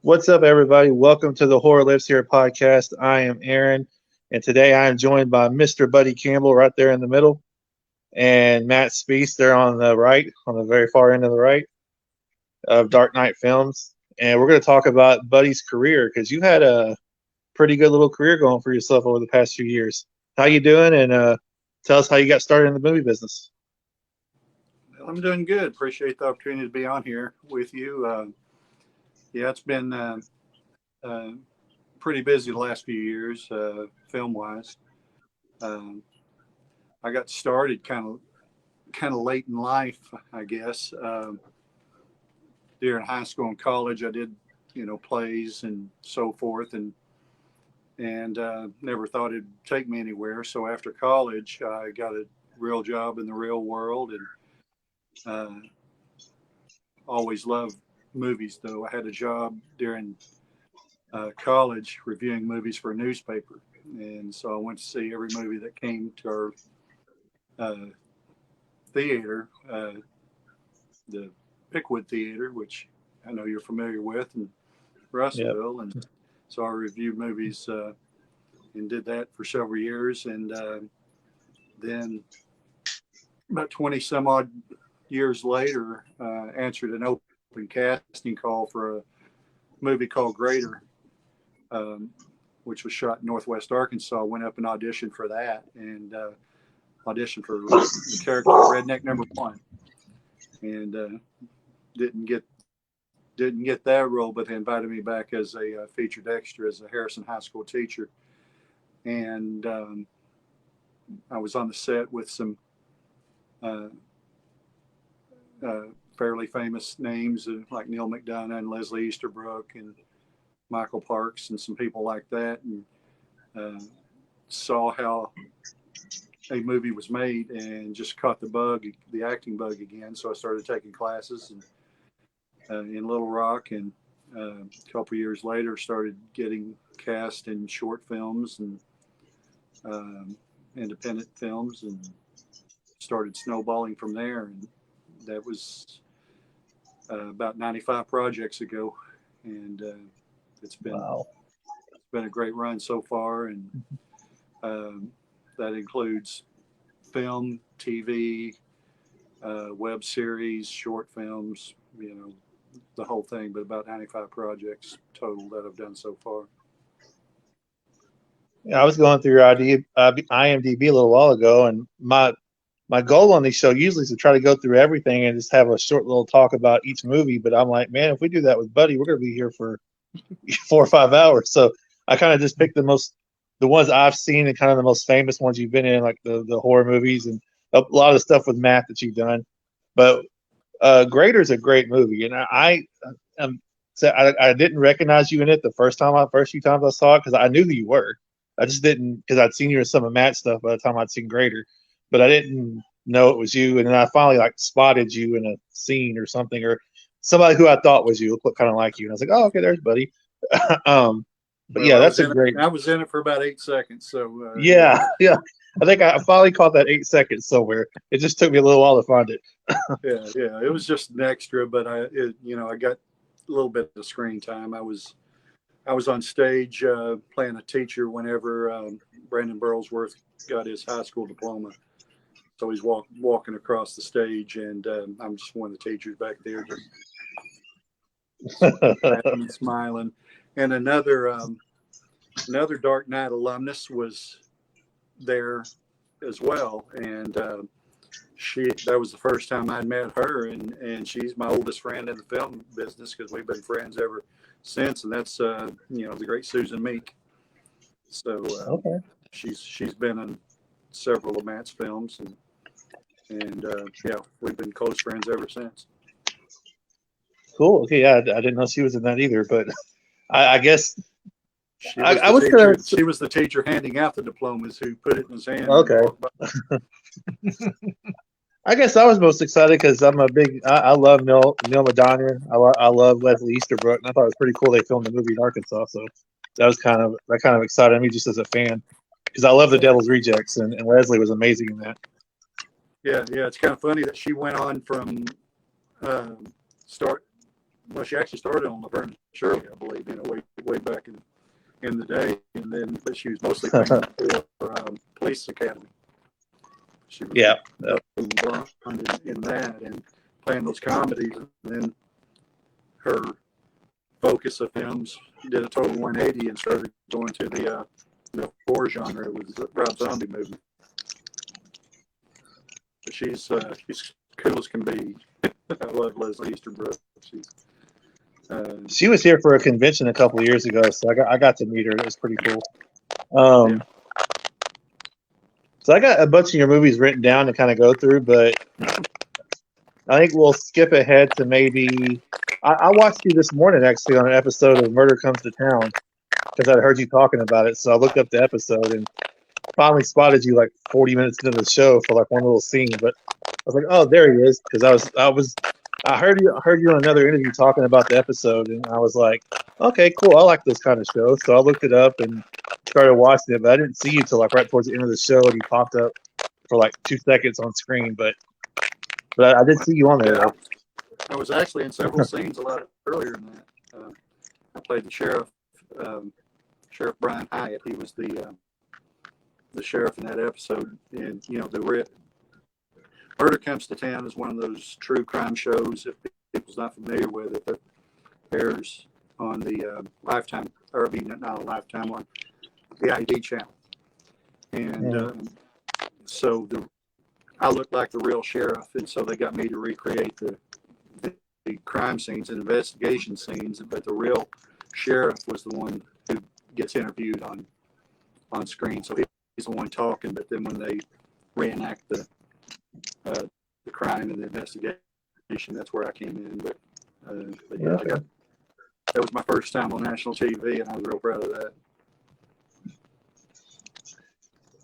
What's up, everybody? Welcome to the Horror Lives Here podcast. I am Aaron, and today I am joined by Mr. Buddy Campbell right there in the middle, and Matt Spease there on the right, on the very far end of the right of Dark Knight Films. And we're going to talk about Buddy's career because you had a pretty good little career going for yourself over the past few years. How you doing? And tell us how you got started in the movie business. I'm doing good. Appreciate the opportunity to be on here with you. It's been pretty busy the last few years, film-wise. I got started kind of late in life, I guess. During high school and college, I did, plays and so forth, and never thought it'd take me anywhere. So after college, I got a real job in the real world, and always loved movies. Though I had a job during college reviewing movies for a newspaper, and so I went to see every movie that came to our theater, the Pickwood Theater, which I know you're familiar with, in Russellville. Yep. And so I reviewed movies and did that for several years, and then about 20 some odd years later, answered an open casting call for a movie called Greater, which was shot in Northwest Arkansas. Went up and auditioned for that, and auditioned for the character Redneck Number One, and didn't get that role, but they invited me back as a featured extra as a Harrison High School teacher, and I was on the set with some fairly famous names like Neil McDonough and Leslie Easterbrook and Michael Parks and some people like that, and saw how a movie was made and just caught the acting bug again. So I started taking classes in Little Rock, and a couple years later started getting cast in short films and independent films, and started snowballing from there. And that was about 95 projects ago, and it's been a great run so far, and that includes film, TV, web series, short films, the whole thing. But about 95 projects total that I've done so far. Yeah, I was going through your IMDb a little while ago, and my goal on these show usually is to try to go through everything and just have a short little talk about each movie. But I'm like, man, if we do that with Buddy, we're going to be here for 4 or 5 hours. So I kind of just picked the ones I've seen and kind of the most famous ones you've been in, like the horror movies and a lot of the stuff with Matt that you've done. But Greater's a great movie, and I didn't recognize you in it the first few times I saw it, because I knew who you were. I just didn't, because I'd seen you in some of Matt's stuff by the time I'd seen Greater. But I didn't know it was you, and then I finally spotted you in a scene or something, or somebody who I thought was you looked kind of like you, and I was like, "Oh, okay, there's Buddy." But yeah, that's a great. I was in it for about 8 seconds, so yeah. I think I finally caught that 8 seconds somewhere. It just took me a little while to find it. yeah, it was just an extra, but I got a little bit of screen time. I was on stage playing a teacher whenever Brandon Burlsworth got his high school diploma. So he's walking across the stage, and I'm just one of the teachers back there, just laughing and smiling. And another Dark Knight alumnus was there as well, and that was the first time I'd met her, and she's my oldest friend in the film business, because we've been friends ever since, and that's the great Susan Meek. So okay. She's been in several of Matt's films, and we've been close friends ever since. Cool. Okay, yeah, I didn't know she was in that either, but I guess she was the teacher handing out the diplomas who put it in his hand. Okay. I guess I was most excited because I love Neil McDonough. I love Leslie Easterbrook, and I thought it was pretty cool they filmed the movie in Arkansas. So that kind of excited me just as a fan, because I love The Devil's Rejects, and Leslie was amazing in that. Yeah, it's kind of funny that she went on from Well, she actually started on Laverne and Shirley, I believe, way back in the day, and then but she was mostly famous for Police Academy. She was Yeah. blonde in that and playing those comedies, and then her focus of films did a total 180 and started going to the horror genre. It was the Rob Zombie movie. But she's cool as can be. I love Leslie Easterbrook. She was here for a convention a couple of years ago, so I got to meet her. It was pretty cool. Yeah. So I got a bunch of your movies written down to kind of go through, but I think we'll skip ahead to maybe. I watched you this morning actually on an episode of Murder Comes to Town because I'd heard you talking about it. So I looked up the episode and finally spotted you like 40 minutes into the show for like one little scene. But I was like, oh, there he is, because I heard you on another interview talking about the episode, and I was like, okay, cool. I like this kind of show. So I looked it up and started watching it, but I didn't see you till like right towards the end of the show, and you popped up for like 2 seconds on screen. But I did see you on there. Yeah, I was actually in several scenes a lot earlier than that. I played the sheriff, Sheriff Brian Hyatt. He was the sheriff in that episode, and the Murder Comes to Town is one of those true crime shows. If people's not familiar with it, that airs on the Lifetime, or not a Lifetime, on the ID channel. And so I looked like the real sheriff, and so they got me to recreate the crime scenes and investigation scenes. But the real sheriff was the one who gets interviewed on screen. So he's the one talking, but then when they reenact the crime and the investigation, that's where I came in. But yeah, that was my first time on national TV, and I was real proud of that.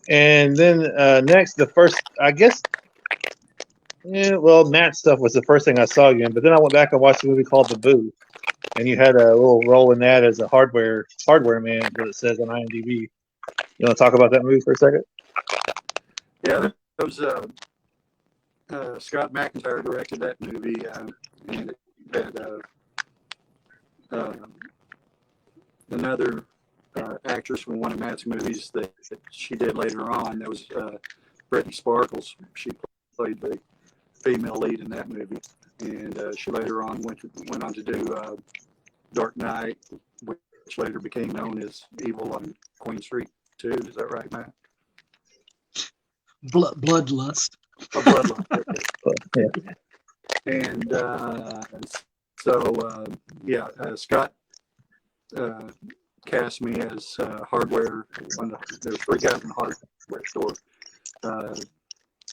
And then next, the first, I guess, Matt stuff was the first thing I saw you in. But then I went back and watched a movie called The Booth, and you had a little role in that as a hardware man, what it says on IMDb. You want to talk about that movie for a second? Yeah, that was Scott McIntyre directed that movie, and it had another actress from one of Matt's movies that she did later on. That was Brittany Sparkles. She played the female lead in that movie, and she later on went on to do Dark Knight, which later became known as Evil on Queen Street 2. Is that right, Matt? Bloodlust. Oh, Bloodlust. Okay. And Scott cast me as hardware. There's 3 guys in the hardware store,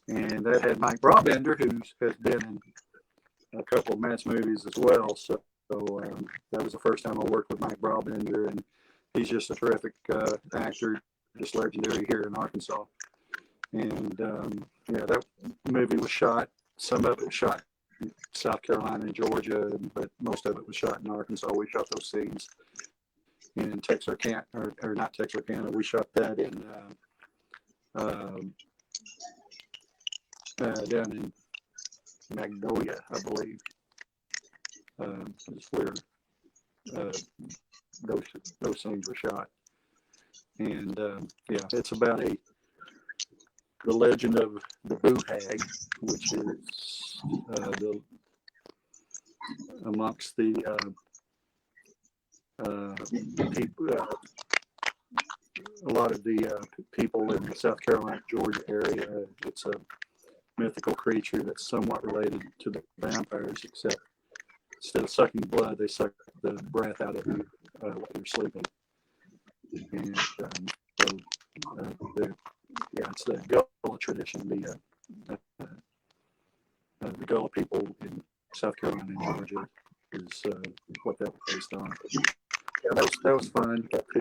and that had Mike Brabender, who has been in a couple of Matt's movies as well. So that was the first time I worked with Mike Brabender, and he's just a terrific actor, just legendary here in Arkansas. And that movie was shot. Some of it was shot in South Carolina and Georgia, but most of it was shot in Arkansas. We shot those scenes in Texarkana, or not Texarkana. We shot that in down in Magnolia, I believe. Is where those scenes were shot. And it's about the legend of the Boo Hag, which is amongst the people, a lot of the people in the South Carolina, Georgia area. It's a mythical creature that's somewhat related to the vampires, except instead of sucking blood, they suck the breath out of you while you're sleeping. And it's the Gullah tradition. The Gullah people in South Carolina and Georgia is what that was based on. Yeah, that was fun. Got to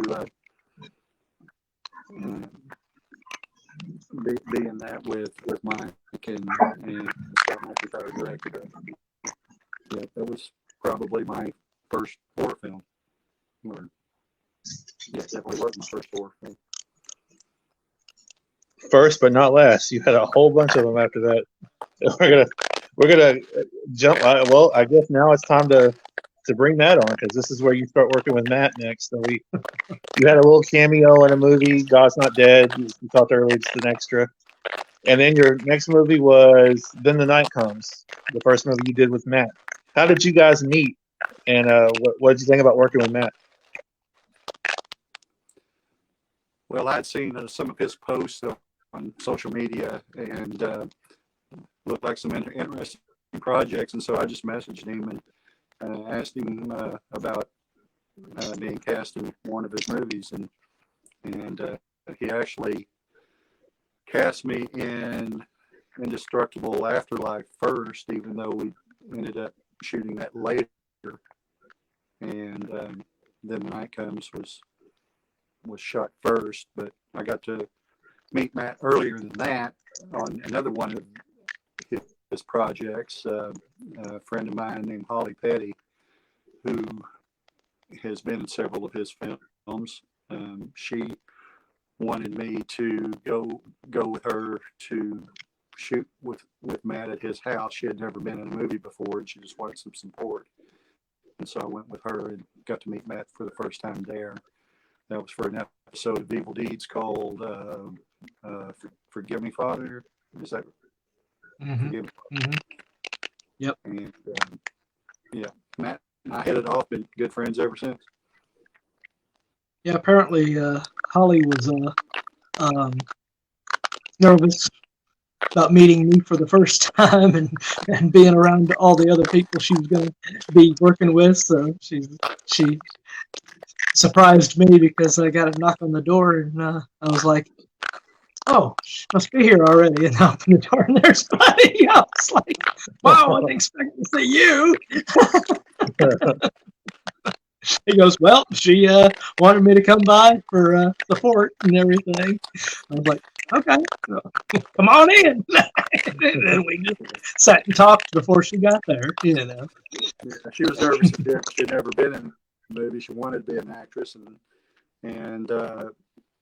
be in that with Mike and Scott McIntyre directed it. Yeah, that was probably my first horror film. Definitely was my first horror film. First but not last. You had a whole bunch of them after that. We're gonna jump. Well, I guess now it's time to to bring Matt on, because this is where you start working with Matt next. So you had a little cameo in a movie, God's Not Dead. You talked earlier, just an extra. And then your next movie was Then the Night Comes, the first movie you did with Matt. How did you guys meet? And what did you think about working with Matt? Well, I'd seen some of his posts on social media and looked like some interesting projects. And so I just messaged him and asked him about being cast in one of his movies. And he actually cast me in Indestructible Afterlife first, even though we ended up shooting that later. And Then the Night Comes was shot first, but I got to meet Matt earlier than that on another one of his projects. A friend of mine named Holly Petty, who has been in several of his films. She wanted me to go with her to shoot with Matt at his house. She had never been in a movie before, and she just wanted some support. And so I went with her and got to meet Matt for the first time there. That was for an episode of Evil Deeds called Forgive Me, Father. Is that? Mm-hmm. Forgive Me, Father. Mm-hmm. Yep. And yeah, Matt and I hit it off. Been good friends ever since. Yeah, apparently Holly was nervous about meeting me for the first time and being around all the other people she was going to be working with. So she surprised me because I got a knock on the door and I was like, "Oh, she must be here already." And I opened the door and there's Buddy. I was like, "Wow, I didn't expect to see you." He goes, "Well, she wanted me to come by for support and everything." I was like, "Okay, come on in." And then we just sat and talked before she got there, you know. Yeah, she was nervous. She'd never been in a movie. She wanted to be an actress, and I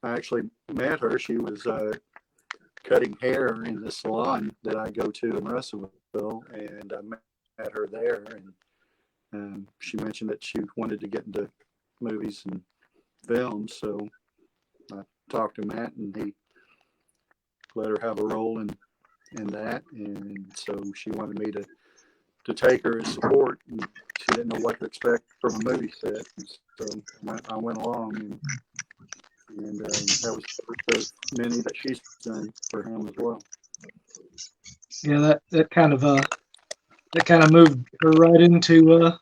actually met her. She was cutting hair in the salon that I go to in Russellville, and I met her there. And she mentioned that she wanted to get into movies and films, so I talked to Matt, and he let her have a role in that. And so she wanted me to take her as support, and she didn't know what to expect from a movie set. And so I went along, and that was the first of many that she's done for him as well. Yeah, that kind of moved her right into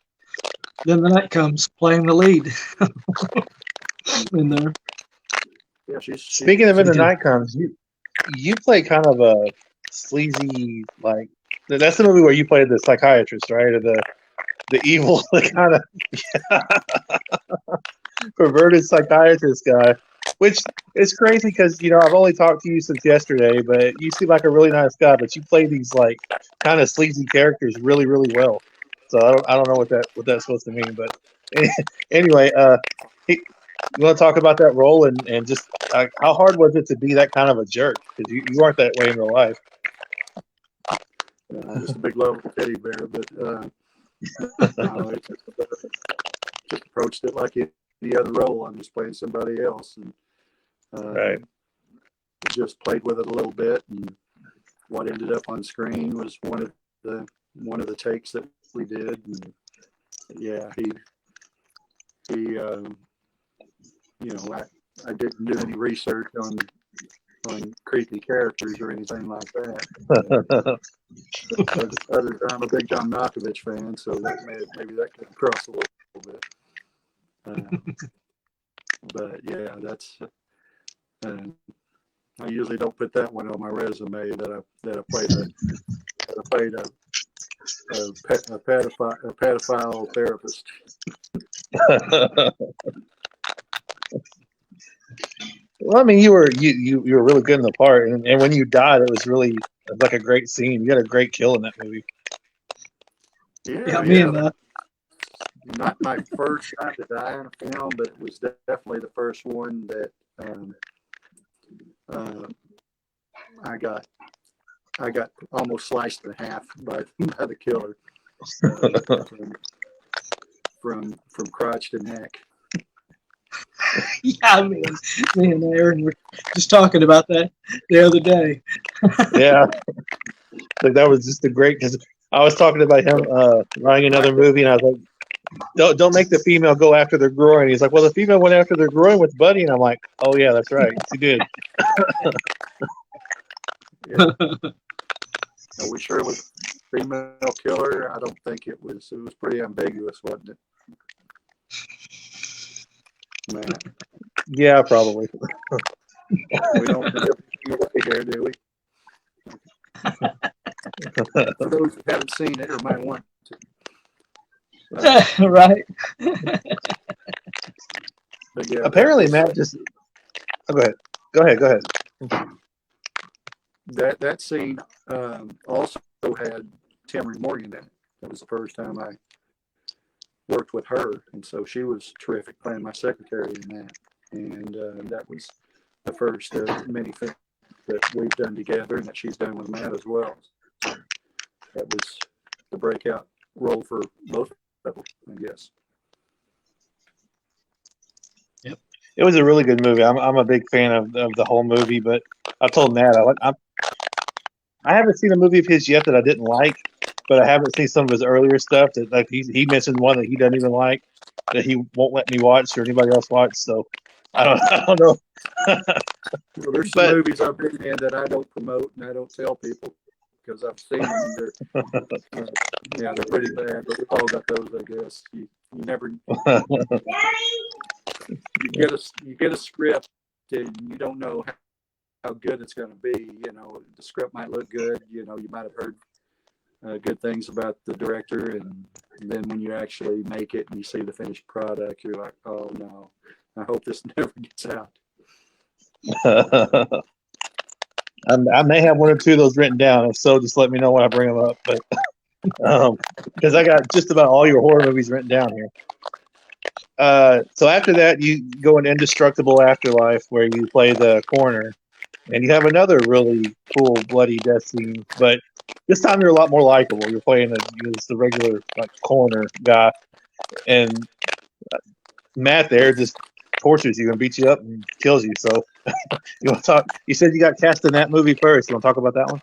Then the Night Comes, playing the lead in there. Yeah, Speaking of In the Night Comes, you play kind of a sleazy, like, that's the movie where you played the psychiatrist, right? Or the evil, the kind of perverted psychiatrist guy, which is crazy because, I've only talked to you since yesterday, but you seem like a really nice guy, but you play these like kind of sleazy characters really, really well. So I don't know what that's supposed to mean, but anyway, you want to talk about that role and just how hard was it to be that kind of a jerk? Because you aren't that way in real life. Just a big lovable teddy bear, but just approached it like any other role. I'm just playing somebody else, and right. Just played with it a little bit. And what ended up on screen was one of the takes that we did. And yeah, I didn't do any research on creepy characters or anything like that. I'm a big John Malkovich fan, so maybe that could cross a little bit. But yeah, that's. I usually don't put that one on my resume that I played a pedophile therapist. Well, I mean, you were really good in the part, and when you died, it was like a great scene. You had a great kill in that movie. Yeah, not my first time to die in a film, but it was definitely the first one that I got almost sliced in half by the killer. from crotch to neck. Yeah, me and Aaron were just talking about that the other day. Yeah, like that was just a great because I was talking about him writing another movie, and I was like, don't make the female go after their groin. He's like, well, the female went after their groin with Buddy, and I'm like, oh yeah, that's right, she did. Yeah. Are we sure it was a female killer? I don't think it was. It was pretty ambiguous, wasn't it? Man, Yeah, probably. we don't know here, do we? For those who haven't seen it or might want to. Right. But yeah, Apparently, Matt just. Oh, go ahead. That scene also had Tamara Morgan in it. That was the first time I worked with her, and so she was terrific playing my secretary in that. And that was the first of many things that we've done together, and that she's done with Matt as well. So that was the breakout role for both of them, I guess. Yep. It was a really good movie. I'm a big fan of the whole movie, but I told Matt I haven't seen a movie of his yet that I didn't like, but I haven't seen some of his earlier stuff that like he mentioned one that he doesn't even like that he won't let me watch or anybody else watch. So I don't know. Well, there's some movies I've been in that I don't promote and I don't tell people because I've seen them. They're pretty bad, but we've all got those, I guess. You never you get a script and you don't know how good it's going to be. You know, the script might look good. You know, you might have heard good things about the director, and then when you actually make it and you see the finished product, you're like, oh no, I hope this never gets out. I may have one or two of those written down. If so, just let me know when I bring them up. But because I got just about all your horror movies written down here. So after that, you go in Indestructible Afterlife, where you play the coroner, and you have another really cool bloody death scene. But this time you're a lot more likable. You're playing the regular like coroner guy, and Matt there just tortures you and beats you up and kills you. So you want to talk? You said you got cast in that movie first. You want to talk about that one?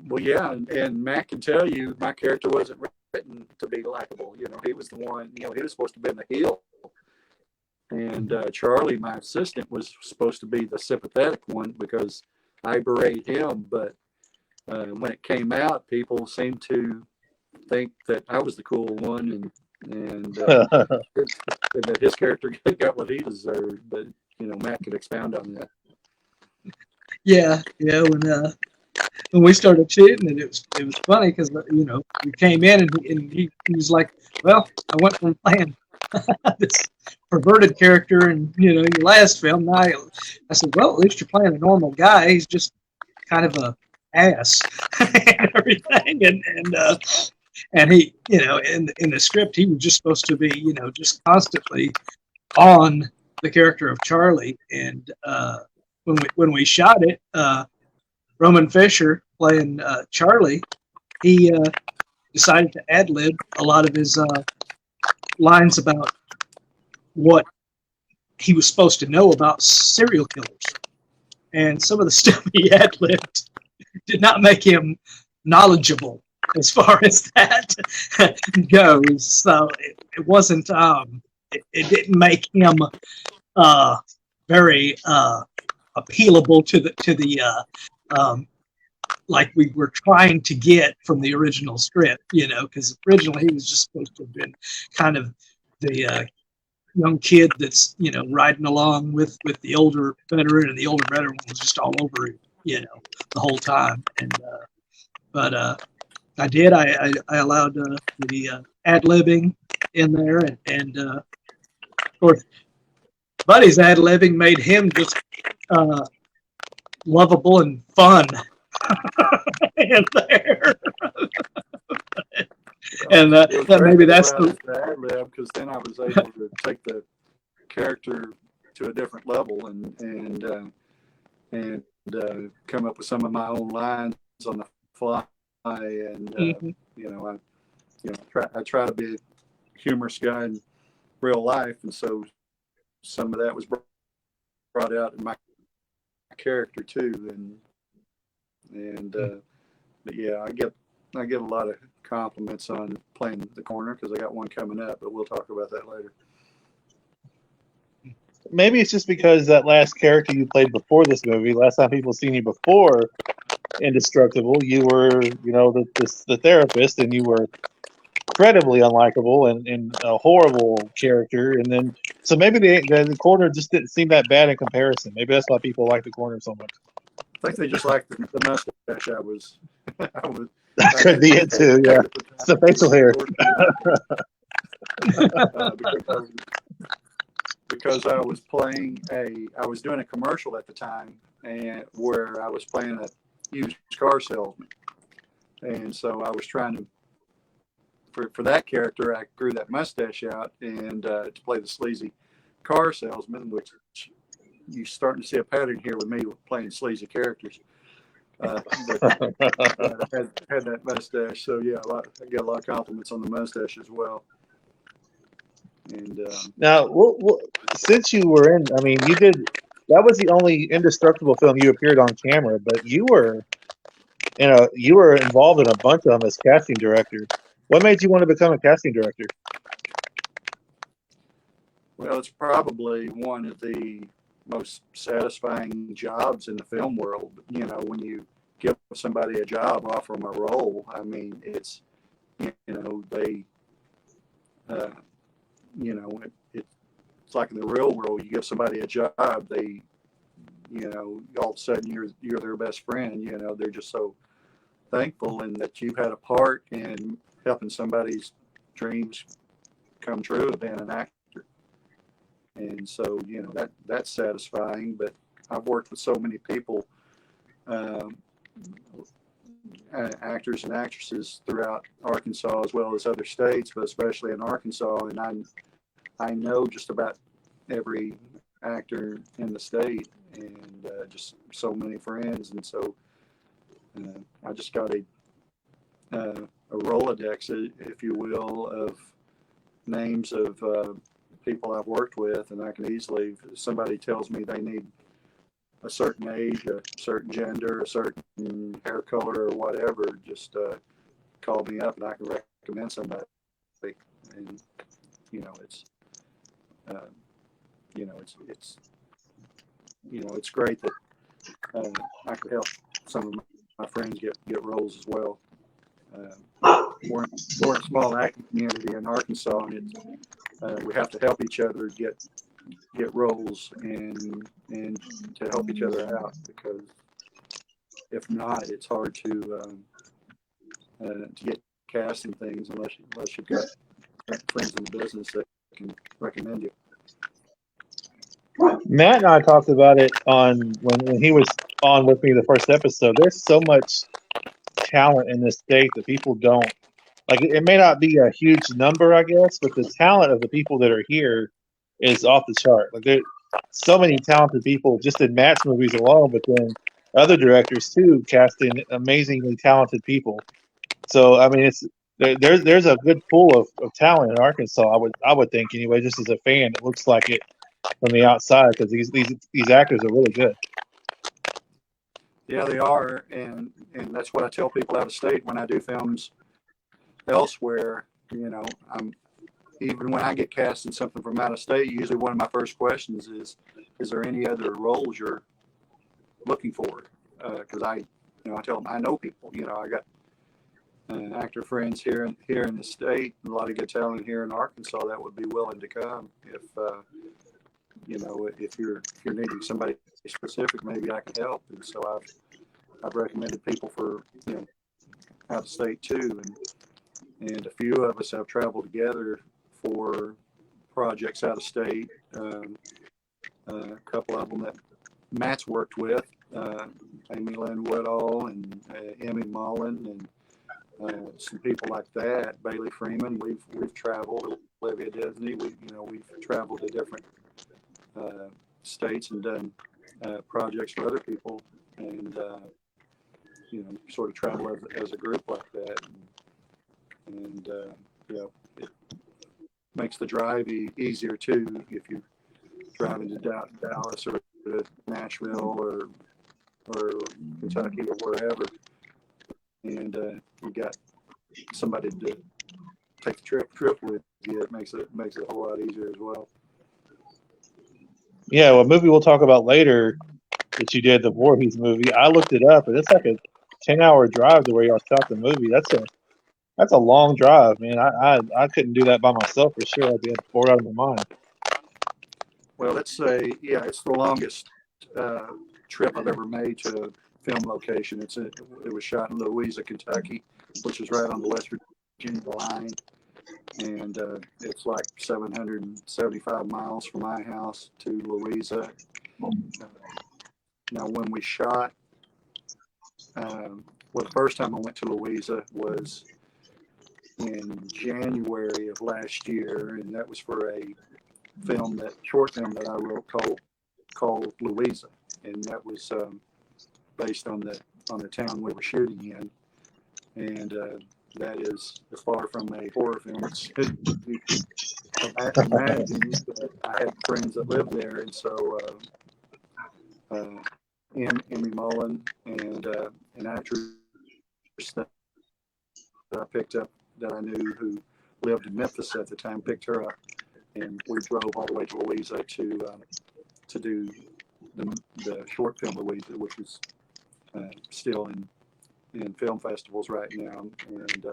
Well, yeah, and Matt can tell you my character wasn't written to be likable. You know, he was the one. You know, he was supposed to be in the heel, and Charlie, my assistant, was supposed to be the sympathetic one because I berate him. But when it came out, people seemed to think that I was the cool one, and that his character got what he deserved. But you know, Matt could expound on that. Yeah. When we started shooting it, it was funny because you know we came in and he was like, well, I went from playing this perverted character in your last film. Now I said, well, at least you're playing a normal guy. He's just kind of a ass and everything, and he in the script he was just supposed to be just constantly on the character of Charlie. And when we shot it, Roman Fisher playing Charlie, he decided to ad-lib a lot of his lines about what he was supposed to know about serial killers. And some of the stuff he ad-libbed did not make him knowledgeable as far as that goes. So it wasn't, it didn't make him very appealable to the like we were trying to get from the original script, because originally he was just supposed to have been kind of the young kid that's riding along with the older veteran, and the older veteran was just all over it, the whole time. And but I allowed the ad-libbing in there, and of course Buddy's ad-libbing made him just lovable and fun in there. And that maybe that's the ad-lib, because then I was able to take the character to a different level and come up with some of my own lines on the fly. And I try to be humorous guy in real life, and so some of that was brought out in my character too. But yeah, I get a lot of compliments on playing the corner because I got one coming up, but we'll talk about that later. Maybe it's just because that last character you played before this movie, last time people seen you before Indestructible, you were, the therapist, and you were incredibly unlikable and a horrible character. And then, so maybe the corner just didn't seem that bad in comparison. Maybe that's why people like the corner so much. I think they just liked the mustache. I was That could be it too. Yeah, it's the facial hair. Because I was doing a commercial at the time, and where I was playing a used car salesman, and so I was trying to, for that character, I grew that mustache out and to play the sleazy car salesman, which you're starting to see a pattern here with me playing sleazy characters. But I had that mustache, so yeah, I get a lot of compliments on the mustache as well. And now, since you were in, I mean, that was the only Indestructible film you appeared on camera, but you were involved in a bunch of them as casting director. What made you want to become a casting director? Well, it's probably one of the most satisfying jobs in the film world. When you give somebody a job, offer them a role. I mean, it's, they, it's like in the real world. You give somebody a job, they, all of a sudden you're their best friend. They're just so thankful, and that you've had a part in helping somebody's dreams come true of being an actor. And so, that's satisfying. But I've worked with so many people, actors and actresses throughout Arkansas as well as other states, but especially in Arkansas. And I know just about every actor in the state, and just so many friends. And so I just got a Rolodex, if you will, of names of people I've worked with, and I can easily, if somebody tells me they need a certain age, a certain gender, a certain hair color, or whatever, just call me up and I can recommend somebody. And it's great that I could help some of my friends get roles as well. We're a small acting community in Arkansas, and we have to help each other get roles and to help each other out, because if not, it's hard to get cast in things unless you've got friends in the business that can recommend you. Matt and I talked about it on when he was on with me the first episode. There's so much talent in this state that people don't like. It may not be a huge number, I guess, but the talent of the people that are here is off the chart. Like, there's so many talented people just in Matt's movies alone, but then other directors too casting amazingly talented people. So I mean, there's a good pool of talent in Arkansas. I would think anyway. Just as a fan, it looks like it from the outside, because these actors are really good. Yeah, they are, and that's what I tell people out of state when I do films elsewhere. Even when I get cast in something from out of state, usually one of my first questions is there any other roles you're looking for? Because I tell them I know people. I got actor friends here in the state, a lot of good talent here in Arkansas that would be willing to come if you're needing somebody specific, maybe I can help. And so I've recommended people for out of state too, and a few of us have traveled together for projects out of state. A couple of them that Matt's worked with, Amy Lynn Woodall and Emmy Mullen, and some people like that. Bailey Freeman. We've traveled. Olivia Disney. We've traveled to different states and done projects for other people, and sort of travel as a group like that. And makes the drive easier too if you're driving to Dallas or to Nashville or Kentucky or wherever, and you got somebody to take the trip with you. It makes it a whole lot easier as well. Yeah, well, a movie we'll talk about later that you did, the Voorhees movie. I looked it up, and it's like a 10-hour drive to where y'all shot the movie. That's a long drive, man. I couldn't do that by myself for sure. I'd be bored out of my mind. Well, let's say, yeah, it's the longest trip I've ever made to a film location. It was shot in Louisa, Kentucky, which is right on the West Virginia line, and it's like 775 miles from my house to Louisa. Now, when we shot, well, the first time I went to Louisa was in January of last year, and that was for a short film that I wrote called Louisa, and that was based on the town we were shooting in, and that is as far from a horror film as you can imagine. I had friends that lived there, and so Emmy Mullen and an actress that I picked up that I knew who lived in Memphis at the time, picked her up, and we drove all the way to Louisa to do the short film Louisa, which is still in film festivals right now, and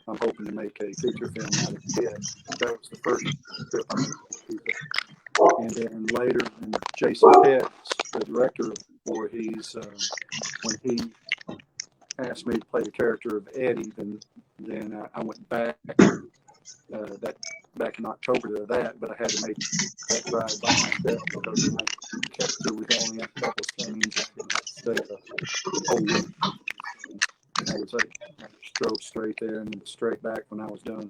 I'm hoping to make a feature film out of it. That was the first trip I made. And then later, when Jason Pitts, the director of Voorhees, when he asked me to play the character of Eddie, then I went back back in October to that, but I had to make that drive by myself because my character was only a couple of scenes instead of a whole week. I drove straight there and straight back when I was done.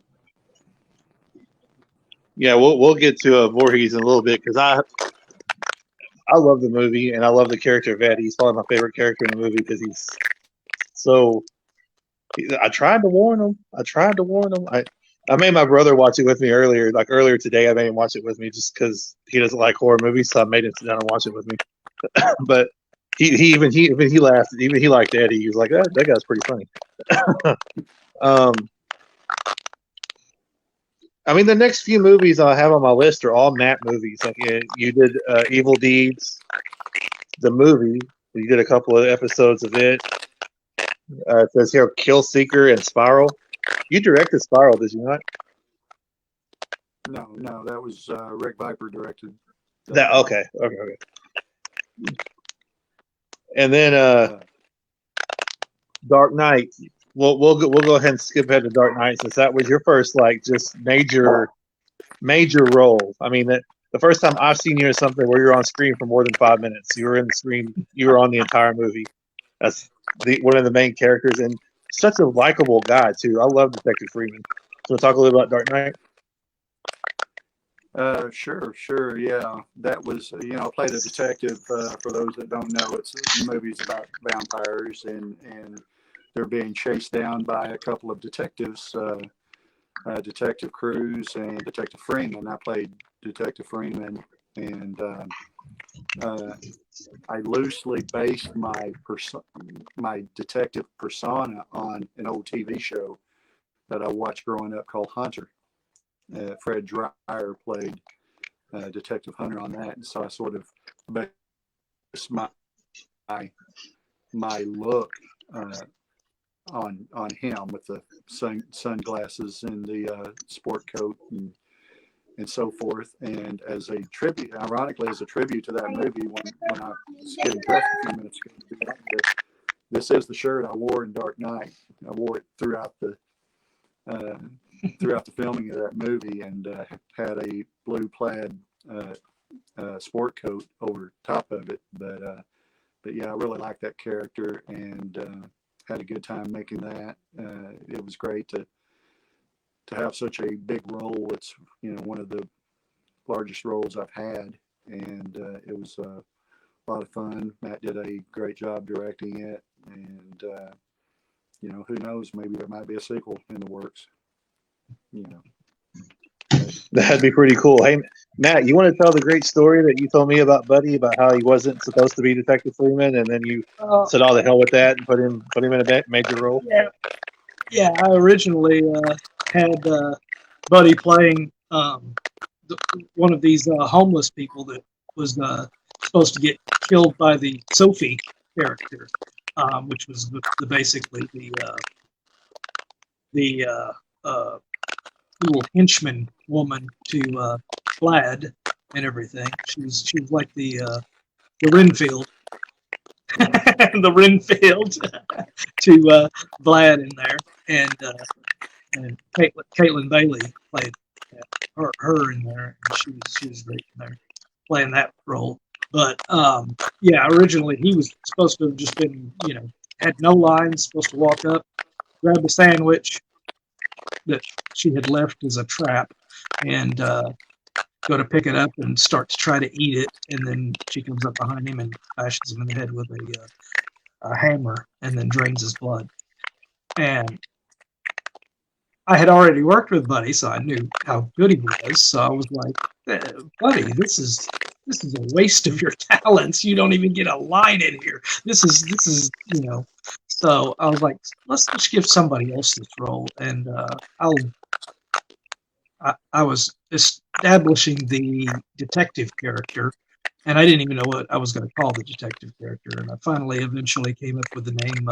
Yeah, we'll get to Voorhees in a little bit because I love the movie and I love the character of Eddie. He's probably my favorite character in the movie because he's so. I tried to warn him. I made my brother watch it with me earlier. Like earlier today, I made him watch it with me just because he doesn't like horror movies. So I made him sit down and watch it with me. But he laughed. Even he liked Eddie. He was like, that guy's pretty funny. I mean, the next few movies I have on my list are all Matt movies. Like you did Evil Deeds, the movie. You did a couple of episodes of it. It says here Kill Seeker and Spiral. You directed Spiral, did you not? No, that was Rick Viper directed. That okay. And then Dark Knight. We'll go ahead and skip ahead to Dark Knight since that was your first like just major role. I mean that the first time I've seen you in something where you're on screen for more than 5 minutes. You were in the screen. You were on the entire movie. That's one of the main characters and such a likable guy too. I love Detective Freeman. So we'll talk a little about Dark Knight. Sure. Yeah, that was, I played a detective. For those that don't know, it's movies about vampires and they're being chased down by a couple of detectives, Detective Cruz and Detective Freeman. I played Detective Freeman, and I loosely based my detective persona on an old TV show that I watched growing up called Hunter. Fred Dreyer played Detective Hunter on that, and so I sort of based my look on him with the sunglasses and the sport coat and so forth. And as a tribute, ironically, as a tribute to that movie, when I was getting dressed a few minutes ago, this is the shirt I wore in Dark Knight. I wore it throughout the filming of that movie, and had a blue plaid sport coat over top of it. But yeah, I really liked that character and had a good time making that. It was great to have such a big role. It's one of the largest roles I've had, and it was a lot of fun. Matt did a great job directing it, and who knows, maybe there might be a sequel in the works. That'd be pretty cool. Hey, Matt, you want to tell the great story that you told me about Buddy, about how he wasn't supposed to be Detective Freeman, and then you said, "All the hell with that," and put him in a major role? Yeah. I originally had Buddy playing one of these homeless people that was supposed to get killed by the Sophie character, which was basically the little henchman woman to Vlad and everything. She was like the Renfield, the Renfield to Vlad in there, and Caitlin Bailey played her in there, and she was great in there playing that role. But yeah, originally he was supposed to have just been, had no lines, supposed to walk up, grab a sandwich that she had left as a trap, and go to pick it up and start to try to eat it, and then she comes up behind him and bashes him in the head with a hammer, and then drains his blood. And I had already worked with Buddy, so I knew how good he was. So I was like, Buddy, this is a waste of your talents. You don't even get a line in here. This is So I was like, let's just give somebody else this role, and I was establishing the detective character, and I didn't even know what I was going to call the detective character. And I eventually came up with the name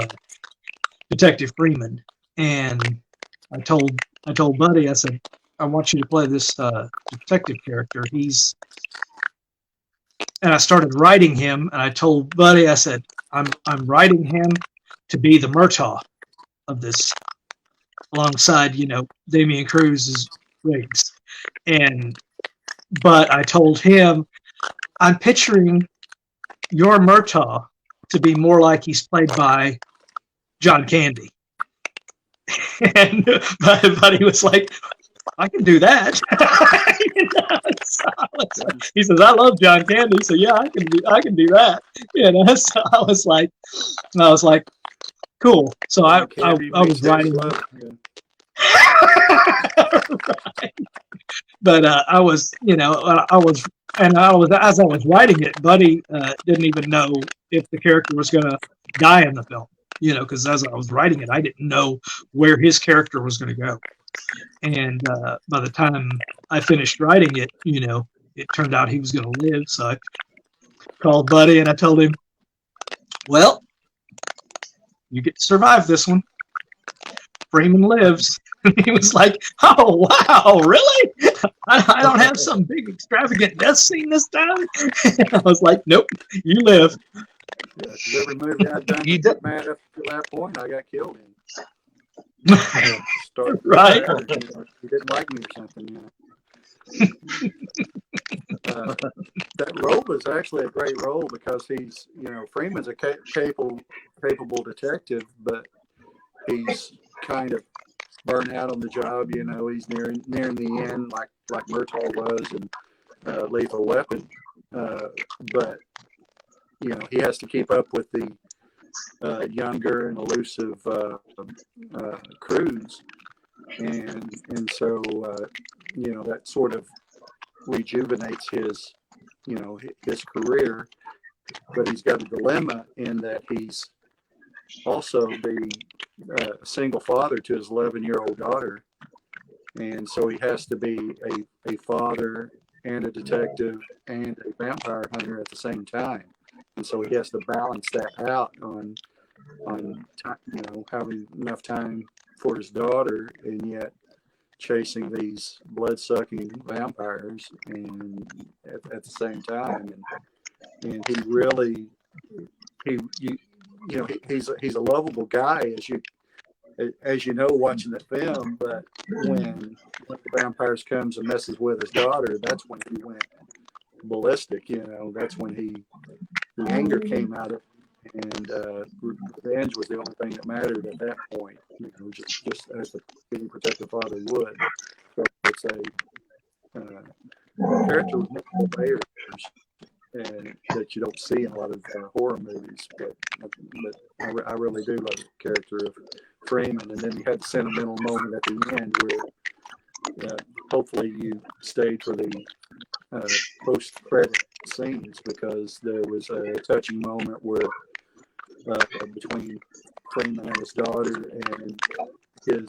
Detective Freeman. And I told Buddy, I said, I want you to play this detective character. And I started writing him, and I told Buddy, I said, I'm writing him to be the Murtaugh of this, alongside, Damian Cruz's Riggs. But I told him, I'm picturing your Murtaugh to be more like he's played by John Candy. And Buddy was like, I can do that. He says, I love John Candy, so yeah, I can do that. So I was like, cool. So I was writing. Right. But I was as I was writing it, Buddy didn't even know if the character was going to die in the film, because as I was writing it, I didn't know where his character was going to go. And by the time I finished writing it, it turned out he was going to live. So I called Buddy and I told him, well, you get to survive this one. Freeman lives. And he was like, oh, wow, really? I don't have some big extravagant death scene this time? I was like, nope, you live. Yeah, every movie I've done, Matt, up to that point, I got killed in. Right. He didn't like me or something. That role is actually a great role because he's, Freeman's a capable detective, but he's kind of burnt out on the job. He's nearing the end, like Murtaugh was in Lethal Weapon. But he has to keep up with the younger and elusive Cruz, and so that sort of rejuvenates his career. But he's got a dilemma in that he's also the single father to his 11-year-old daughter, and so he has to be a father and a detective and a vampire hunter at the same time. And so he has to balance that out on having enough time for his daughter and yet chasing these blood-sucking vampires and at the same time. And he really he's a lovable guy as you know watching the film, but when the vampires comes and messes with his daughter, that's when he went ballistic. That's when the anger came out of him, and revenge was the only thing that mattered at that point. Just as a being protective father would. So it's a character with multiple layers and that you don't see in a lot of horror movies, but I really do love the character of Freeman. And then you had the sentimental moment at the end hopefully you stayed for the post-credit scenes, because there was a touching moment where between Freeman and his daughter, and his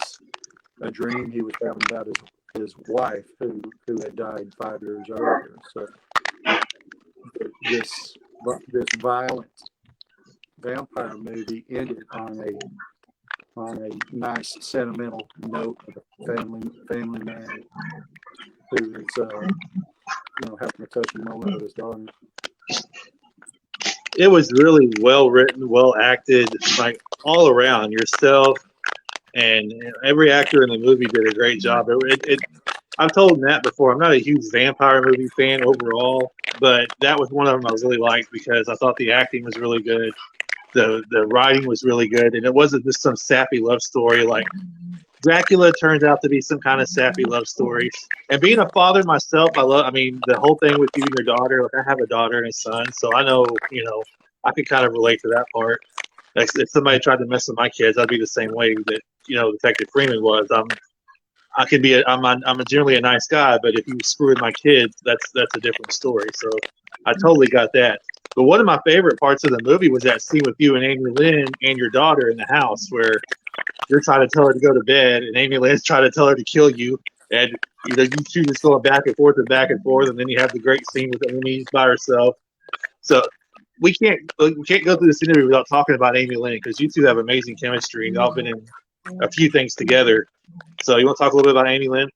a dream he was having about his wife who had died 5 years earlier. So this violent vampire movie ended on a nice sentimental note of a family man who is having a touching moment with his daughter. It was really well written, well acted, like all around. Yourself and every actor in the movie did a great job. I've told Matt before, I'm not a huge vampire movie fan overall, but that was one of them I really liked because I thought the acting was really good. The writing was really good, and it wasn't just some sappy love story. Like Dracula turns out to be some kind of sappy love story. And being a father myself, the whole thing with you and your daughter, like I have a daughter and a son, so I know, I could kind of relate to that part. Like if somebody tried to mess with my kids, I'd be the same way that, Detective Freeman was. I'm generally a nice guy, but if you screw with my kids, that's a different story. So I totally got that. But one of my favorite parts of the movie was that scene with you and Amy Lynn and your daughter in the house where you're trying to tell her to go to bed, and Amy Lynn's trying to tell her to kill you, and you two just going back and forth, and then you have the great scene with Amy by herself. So we can't go through this interview without talking about Amy Lynn, because you two have amazing chemistry, and y'all been in a few things together. So you want to talk a little bit about Amy Lynn?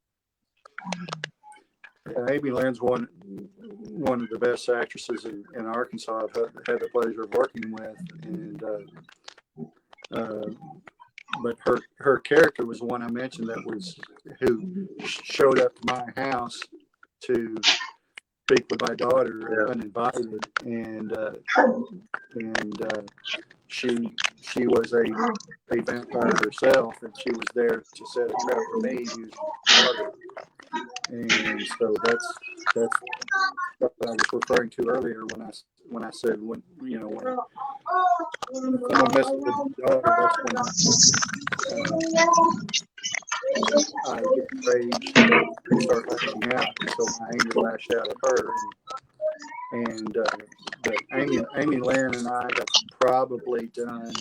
Amy Lynn's one of the best actresses in Arkansas I've had the pleasure of working with, and but her character was one I mentioned who showed up to my house to speak with my daughter uninvited, and she was a vampire herself, and she was there to set a trap for me using water. And so that's what I was referring to earlier when I said when someone messes with the daughter, that's when I get enraged and start lashing out. So my anger lashed out at her, and but Amy Lynn and I have probably done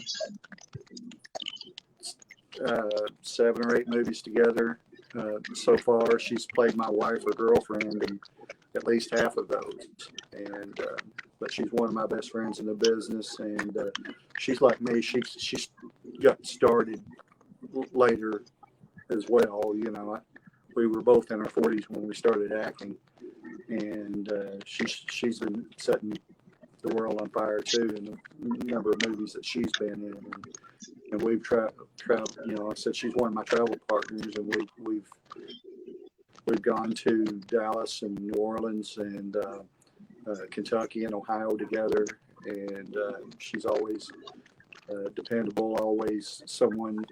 7 or 8 movies together. So far, she's played my wife or girlfriend in at least half of those, and but she's one of my best friends in the business, and she's like me. She's got started later as well. We were both in our 40s when we started acting, and she's been setting the world on fire too in the number of movies that she's been in. And we've traveled. I said she's one of my travel partners, and we've gone to Dallas and New Orleans and Kentucky and Ohio together. And she's always dependable, always someone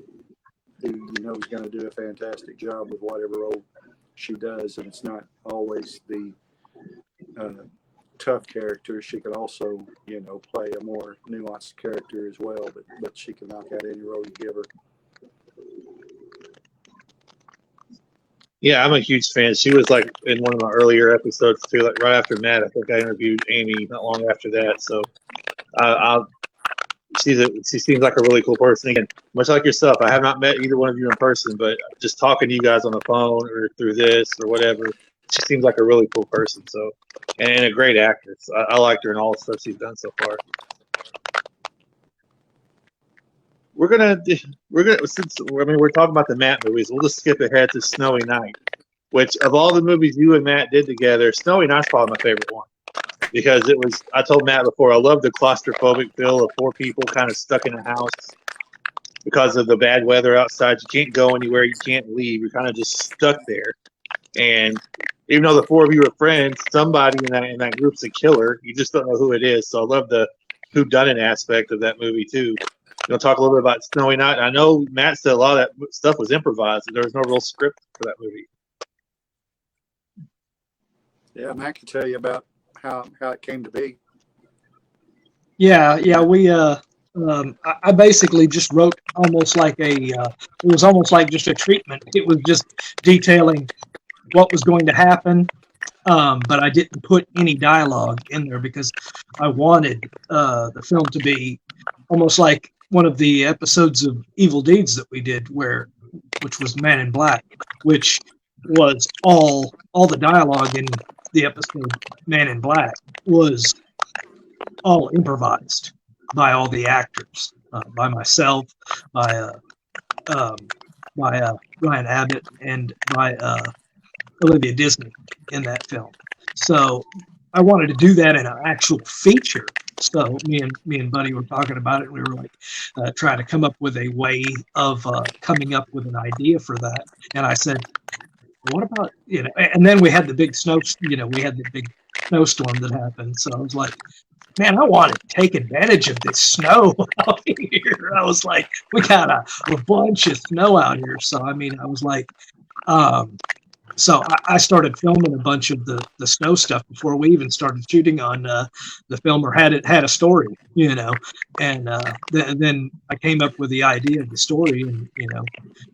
who is going to do a fantastic job with whatever role she does. And it's not always the tough character. She could also, play a more nuanced character as well, but she can knock out any role you give her. Yeah, I'm a huge fan. She was like in one of my earlier episodes too, like right after Matt. I think I interviewed Amy not long after that. So she seems like a really cool person. Again, much like yourself, I have not met either one of you in person, but just talking to you guys on the phone or through this or whatever, she seems like a really cool person. So, and a great actress. I liked her in all the stuff she's done so far. We're talking about the Matt movies. We'll just skip ahead to Snowy Night, which of all the movies you and Matt did together, Snowy Night's probably my favorite one, because I told Matt before, I love the claustrophobic feel of 4 people kind of stuck in a house because of the bad weather outside. You can't go anywhere. You can't leave. You're kind of just stuck there. And even though the 4 of you are friends, somebody in that group's a killer. You just don't know who it is. So I love the whodunit aspect of that movie too. You want to talk a little bit about Snowy Night? I know Matt said a lot of that stuff was improvised, and there was no real script for that movie. Yeah, Matt can tell you about how it came to be. Yeah. We I basically just wrote almost like it was almost like just a treatment. It was just detailing what was going to happen, but I didn't put any dialogue in there because I wanted the film to be almost like one of the episodes of Evil Deeds that we did, which was Man in Black, which was all the dialogue in the episode Man in Black was all improvised by all the actors, by myself, by Ryan Abbott, and by Olivia Disney in that film. So I wanted to do that in an actual feature. So me and Buddy were talking about it, and we were like trying to come up with a way of coming up with an idea for that. And I said, what about, and then we had the big we had the big snowstorm that happened. So I was like, man, I want to take advantage of this snow out here. I was like, we got a bunch of snow out here. So I mean, I was like, so I started filming a bunch of the snow stuff before we even started shooting on the film or had a story, and then I came up with the idea of the story, and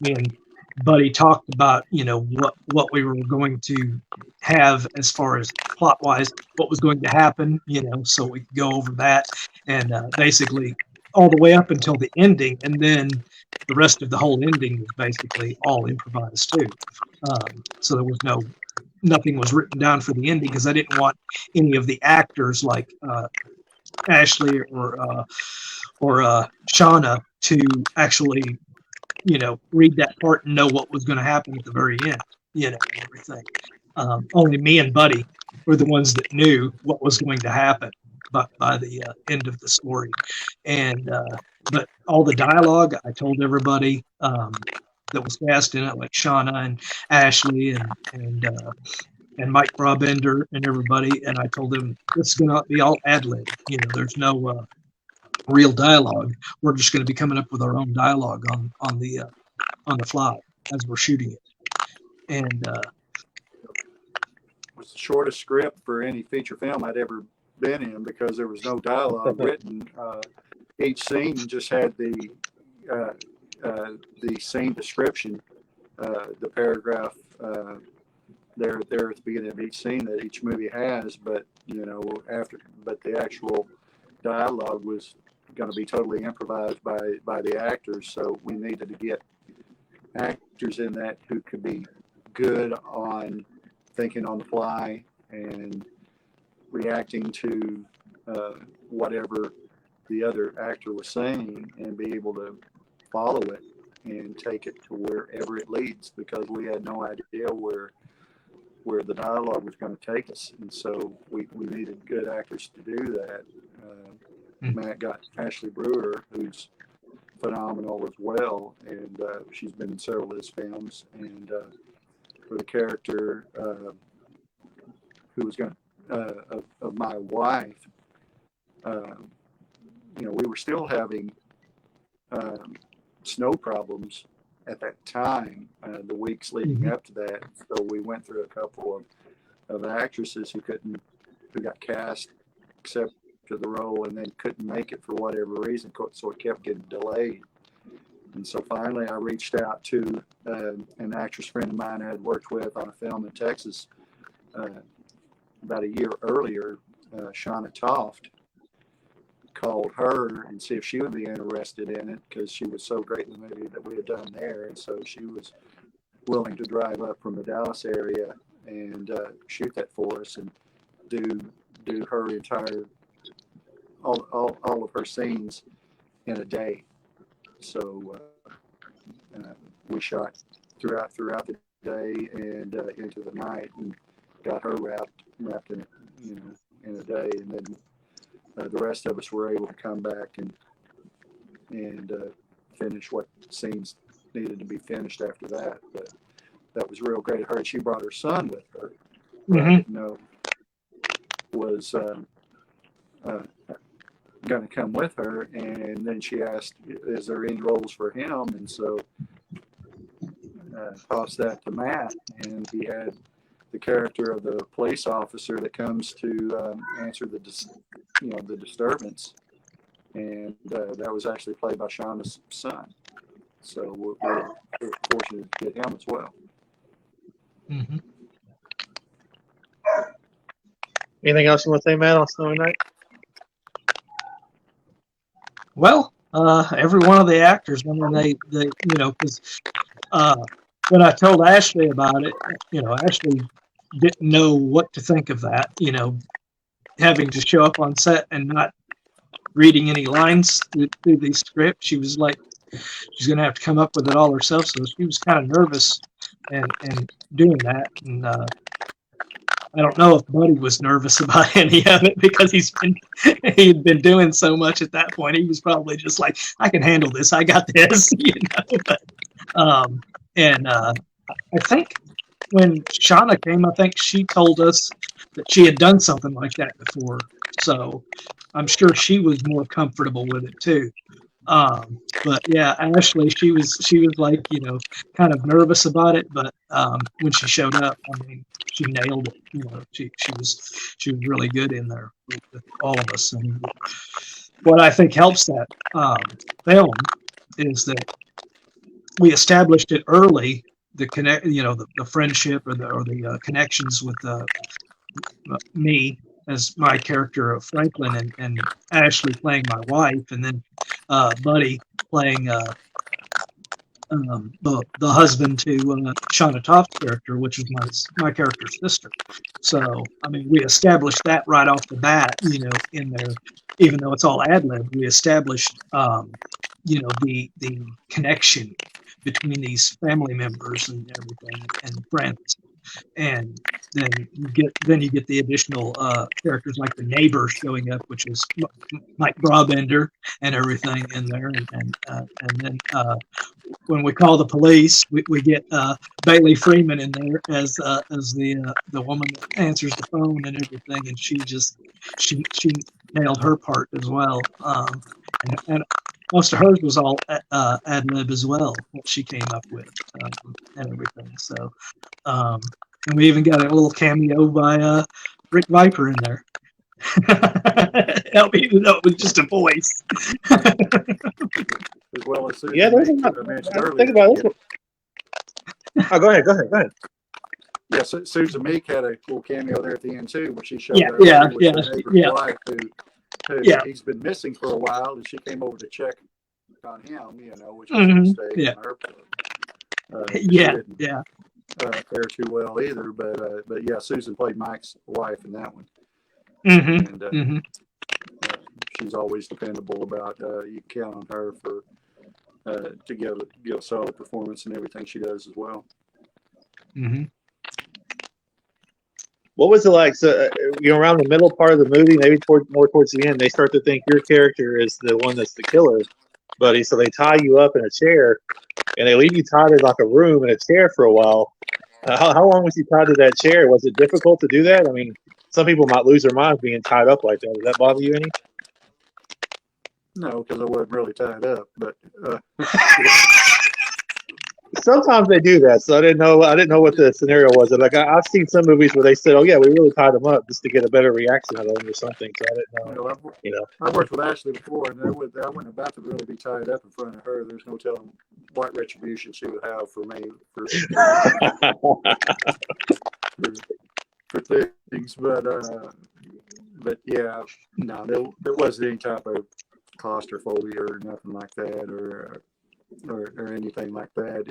me and Buddy talked about what we were going to have as far as plot wise, what was going to happen, so we could go over that, and basically all the way up until the ending, and then the rest of the whole ending was basically all improvised too. So there was nothing was written down for the ending because I didn't want any of the actors like Ashley or Shauna to actually, read that part and know what was going to happen at the very end, and everything. Only me and Buddy were the ones that knew what was going to happen by the end of the story. And but all the dialogue, I told everybody that was cast in it, like Shauna and Ashley and Mike Brabender and everybody, and I told them this is going to be all ad lib. There's no real dialogue. We're just going to be coming up with our own dialogue on the fly as we're shooting it. And it was the shortest script for any feature film I'd ever been in because there was no dialogue written. Each scene just had the scene description, the paragraph there at the beginning of each scene that each movie has, but the actual dialogue was going to be totally improvised by the actors. So we needed to get actors in that who could be good on thinking on the fly and reacting to whatever the other actor was saying and be able to follow it and take it to wherever it leads, because we had no idea where the dialogue was going to take us. And so we needed good actors to do that. Matt got Ashley Brewer, who's phenomenal as well, and she's been in several of his films. And for the character who was going to, of my wife, we were still having snow problems at that time, the weeks leading up to that. So we went through a couple of actresses who got cast, except to the role, and then couldn't make it for whatever reason, so it kept getting delayed. And so finally I reached out to an actress friend of mine I had worked with on a film in Texas about a year earlier, Shauna Toft. Called her and see if she would be interested in it, because she was so great in the movie that we had done there. And so she was willing to drive up from the Dallas area and shoot that for us and do her entire all of her scenes in a day. So we shot throughout the day and into the night, and got her wrapped in it, in a day, and then the rest of us were able to come back and finish what scenes needed to be finished after that. But that was real great of her. And she brought her son with her, who I didn't know was going to come with her. And then she asked, is there any roles for him? And so tossed that to Matt, and he had the character of the police officer that comes to answer the disturbance and that was actually played by Shauna's son. So we're fortunate to get him as well. Mm-hmm. Anything else you want to say, Matt, on Snowy Night? Well, every one of the actors, when they because when I told Ashley about it, Ashley didn't know what to think of that, having to show up on set and not reading any lines through the script. She was like, she's going to have to come up with it all herself. So she was kind of nervous and doing that. And I don't know if Buddy was nervous about any of it because he'd been doing so much at that point. He was probably just like, I can handle this. I got this, But, I think when Shauna came, I think she told us that she had done something like that before. So I'm sure she was more comfortable with it too. But yeah, Ashley, she was like, kind of nervous about it, but when she showed up, I mean, she nailed it. She was really good in there with all of us. And what I think helps that film is that we established it early, the friendship or the connections with me as my character of Franklin, and Ashley playing my wife, and then Buddy playing the husband to Shauna Toft's character, which was my character's sister. So I mean, we established that right off the bat, in there, even though it's all ad lib. We established the connection between these family members and everything and friends. And then you get the additional characters like the neighbor showing up, which is Mike Brabender and everything in there, and then when we call the police, we get Bailey Freeman in there as the woman that answers the phone and everything, and she nailed her part as well, and most of hers was all ad lib as well, what she came up with and everything. So. And we even got a little cameo by Rick Viper in there. Even though it was just a voice. As well as yeah, there's a lot. Think about this. Oh, go ahead. Yeah, Susan Meek had a cool cameo there at the end too, where she showed Yeah. wife who he's been missing for a while, and she came over to check on him, which was a mistake on her part. Yeah. Fare too well either, but yeah, Susan played Mike's wife in that one. Mm-hmm. And she's always dependable about you can count on her for to give a solid performance in everything she does as well. Mm-hmm. What was it like? So around the middle part of the movie, maybe more towards the end, they start to think your character is the one that's the killer, Buddy. So they tie you up in a chair, and they leave you tied in like a room in a chair for a while. How long was you tied to that chair? Was it difficult to do that? I mean, some people might lose their minds being tied up like that. Does that bother you any? No, because I wasn't really tied up, but sometimes they do that. So I didn't know what the scenario was. Like I've seen some movies where they said, "Oh yeah, we really tied them up just to get a better reaction out of them or something." So I didn't know. I worked with Ashley before, and I wasn't about to really be tied up in front of her. There's no telling what retribution she would have for me for things. But yeah, no, there wasn't any type of claustrophobia or nothing like that, or anything like that.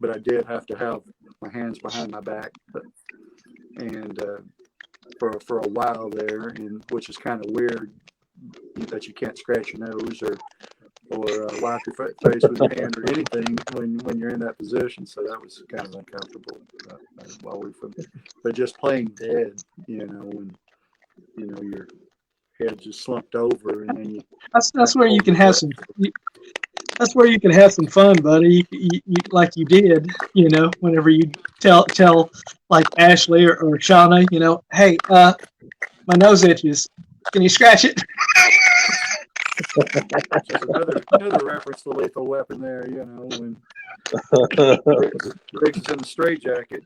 But I did have to have my hands behind my back, and for a while there, and which is kind of weird that you can't scratch your nose or wipe your face with your hand or anything when you're in that position. So that was kind of uncomfortable but just playing dead, when your head just slumped over, and then that's where you can have some. That's where you can have some fun, buddy. You like you did, whenever you tell like Ashley or Shauna, hey, my nose itches. Can you scratch it? another reference to Lethal Weapon there, when Riggs is in the straitjacket,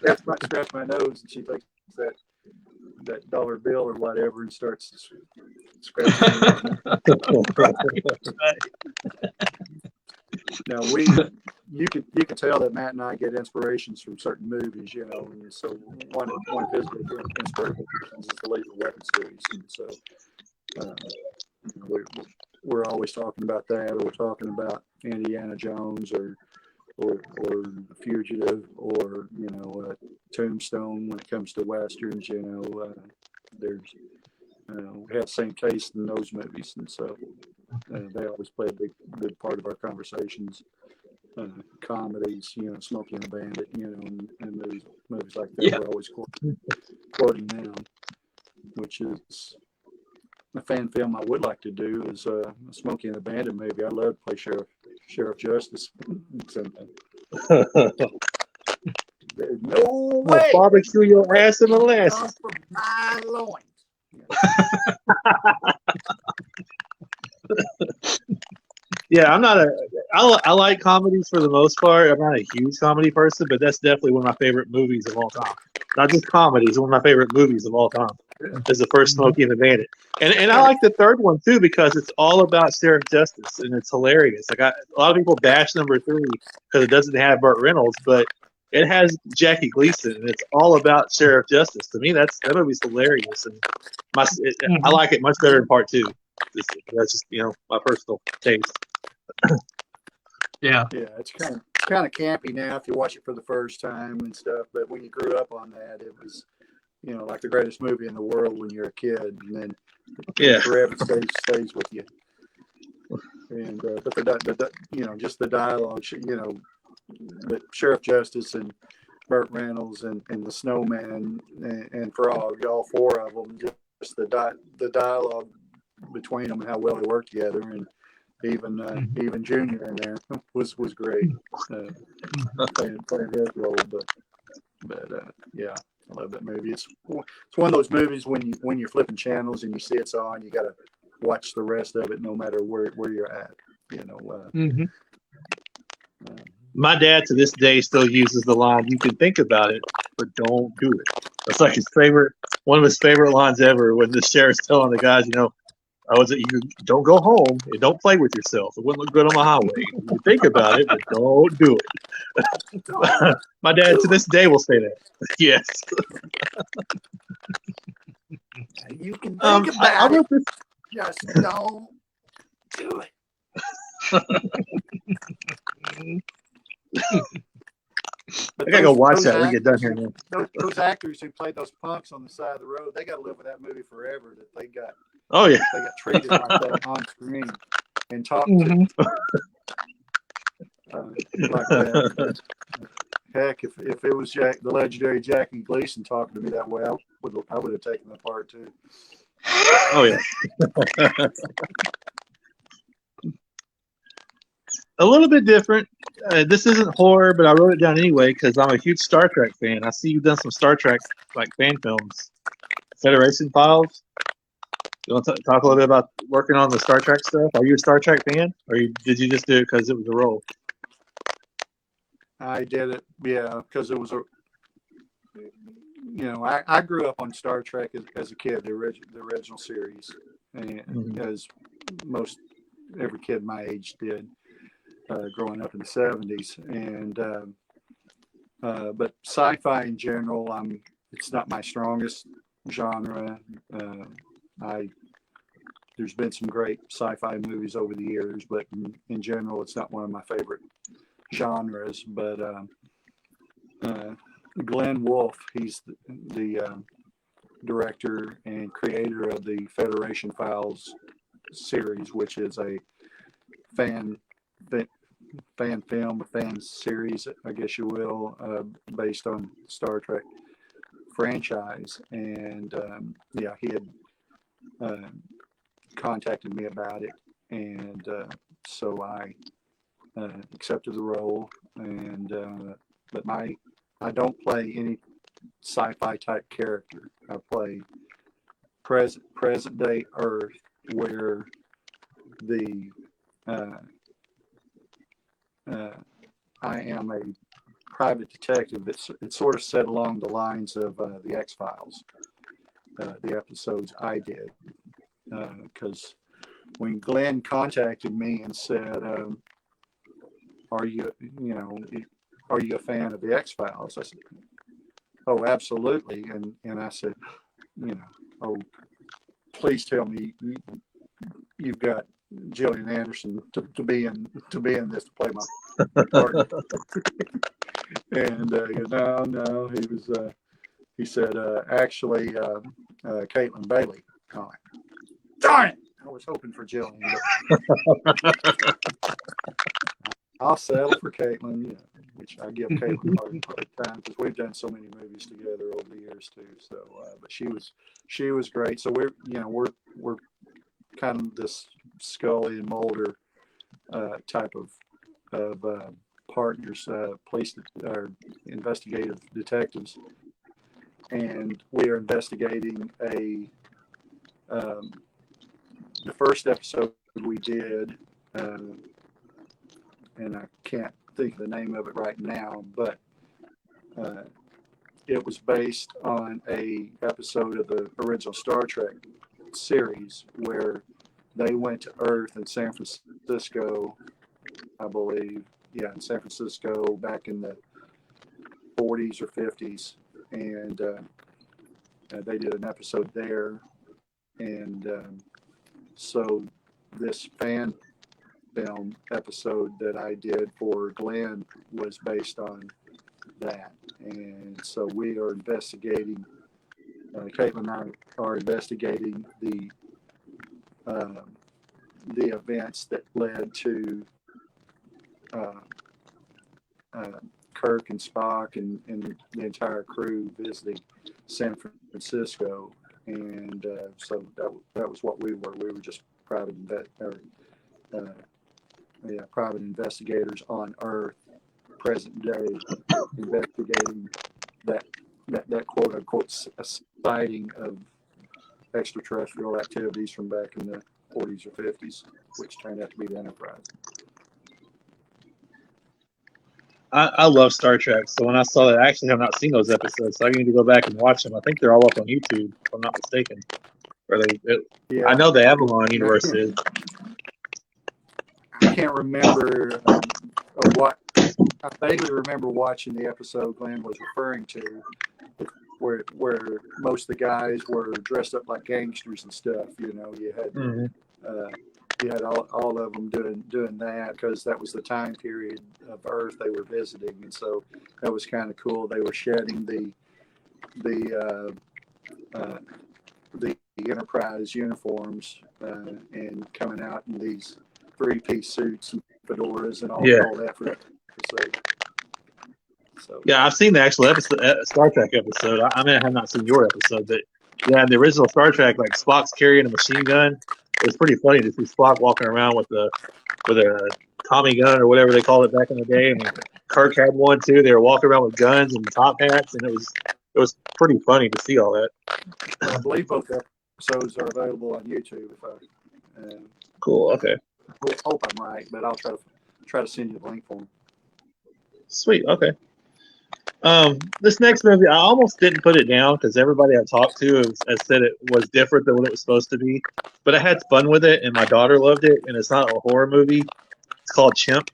That's might scratch my nose, and she takes that dollar bill or robot ever and starts scratching. Now you could tell that Matt and I get inspirations from certain movies, you know. And so one of his big inspirations is the Lethal Weapon series, and so we're always talking about that, or we're talking about Indiana Jones, or The Fugitive, or Tombstone. When it comes to westerns, there's we have the same taste in those movies, and so they always play a big part of our conversations. Comedies, Smokey and the Bandit, and movies like that. Yeah. We're always quoting them, which is a fan film I would like to do is a Smokey and the Bandit movie. I'd love to play Sheriff Justice. No way! I'll barbecue your ass in the last. From my loins. Yeah, I like comedies for the most part. I'm not a huge comedy person, but that's definitely one of my favorite movies of all time. Not just comedies, one of my favorite movies of all time is the first Smokey and the Bandit. And I like the third one too because it's all about Sheriff Justice and it's hilarious. Like a lot of people bash number 3 because it doesn't have Burt Reynolds, but it has Jackie Gleason and it's all about Sheriff Justice. To me, that movie's hilarious, and I like it much better than part 2. That's just my personal taste. Yeah, it's kind of campy now if you watch it for the first time and stuff. But when you grew up on that, it was like the greatest movie in the world when you're a kid, and then forever stays with you. And but just the dialogue, the Sheriff Justice and Burt Reynolds and the Snowman and Frog, all 4 of them, just the dialogue between them and how well they work together, and even Junior in there was great playing his role. But I love that movie. It's one of those movies when you're flipping channels and you see it's on, you got to watch the rest of it no matter where you're at. My dad to this day still uses the line, "You can think about it, but don't do it." That's like one of his favorite lines ever, when the sheriff's telling the guys, you don't go home and don't play with yourself. It wouldn't look good on the highway. You think about it, but don't do it. My dad to this day will say that. Yes. You can think about it, just don't do it. I gotta go watch that when we get done here. Those actors who played those punks on the side of the road, they got to live with that movie forever. That they got. Oh yeah. They got treated like that on screen and talked to like that. Heck, if it was the legendary Jackie Gleason talking to me that way, I would have taken the part too. Oh yeah. A little bit different. This isn't horror, but I wrote it down anyway because I'm a huge Star Trek fan. I see you've done some Star Trek fan films. Federation Files. You want to talk a little bit about working on the Star Trek stuff? Are you a Star Trek fan, or did you just do it because it was a role? I did it, because it was I grew up on Star Trek as a kid, the original series, and as most every kid my age did, growing up in the 70s, and but sci-fi in general, it's not my strongest genre. There's been some great sci-fi movies over the years, but in general, it's not one of my favorite genres. But Glenn Wolfe, he's the director and creator of the Federation Files series, which is a fan film, a fan series, I guess you will, based on Star Trek franchise. And he had contacted me about it, and so I accepted the role. And but I don't play any sci-fi type character. I play present day Earth, where the I am a private detective. It's sort of set along the lines of the X-Files, the episodes I did. Because when Glenn contacted me and said, are you a fan of the X-Files? I said, oh, absolutely. And I said, oh, please tell me you've got Gillian Anderson to be in this, to play my partner. And he goes, no, he said, actually, Caitlin Bailey. I'm like, darn it! I was hoping for Jillian. I'll settle for Caitlin, which I give Caitlin hard time because we've done so many movies together over the years too. So, but she was great. So we're kind of this Scully and Mulder type of partners, police or investigative detectives, and we are investigating the first episode we did, and I can't think of the name of it right now, but it was based on a episode of the original Star Trek series where they went to Earth in San Francisco, I believe. Yeah, in San Francisco back in the 40s or 50s, and they did an episode there, and so this fan film episode that I did for Glenn was based on that, and so we are investigating. Caitlin and I are investigating the events that led to Kirk and Spock and the entire crew visiting San Francisco, and so that was what we were. We were just private investigators on Earth, present day, investigating that quote unquote sighting of extraterrestrial activities from back in the 40s or 50s, which turned out to be the Enterprise. I love Star Trek, so when I saw that, I actually have not seen those episodes, so I need to go back and watch them. I think they're all up on YouTube, if I'm not mistaken. Yeah. I know the Avalon universe is. I can't remember what. I vaguely remember watching the episode Glenn was referring to, where most of the guys were dressed up like gangsters and stuff. You had you had all of them doing that because that was the time period of Earth they were visiting, and so that was kind of cool. They were shedding the Enterprise uniforms and coming out in these 3-piece suits and fedoras and all that for that episode. So yeah, I've seen the actual episode, Star Trek episode. I have not seen your episode, but yeah, the original Star Trek, like Spock's carrying a machine gun. It was pretty funny to see Spock walking around with a Tommy gun or whatever they called it back in the day. I mean, Kirk had one too. They were walking around with guns and top hats, and it was pretty funny to see all that. I believe both episodes are available on YouTube. Cool. Okay. I hope I'm right, but I'll try to send you the link for them. Sweet. Okay. This next movie, I almost didn't put it down because everybody I talked to has said it was different than what it was supposed to be. But I had fun with it, and my daughter loved it. And it's not a horror movie. It's called Chimp,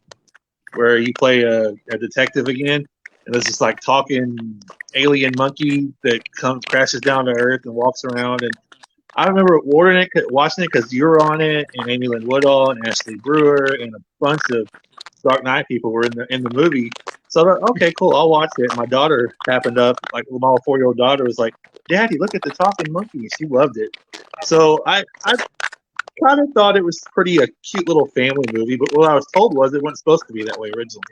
where you play a detective again, and there's this like talking alien monkey that crashes down to Earth and walks around. And I remember watching it because you were on it, and Amy Lynn Woodall and Ashley Brewer and a bunch of Dark Knight people were in the movie. So I thought, okay, cool, I'll watch it. My daughter happened up, like my 4-year-old daughter was like, Daddy, look at the talking monkey. And she loved it. So I kind of thought it was pretty a cute little family movie, but what I was told was it wasn't supposed to be that way originally.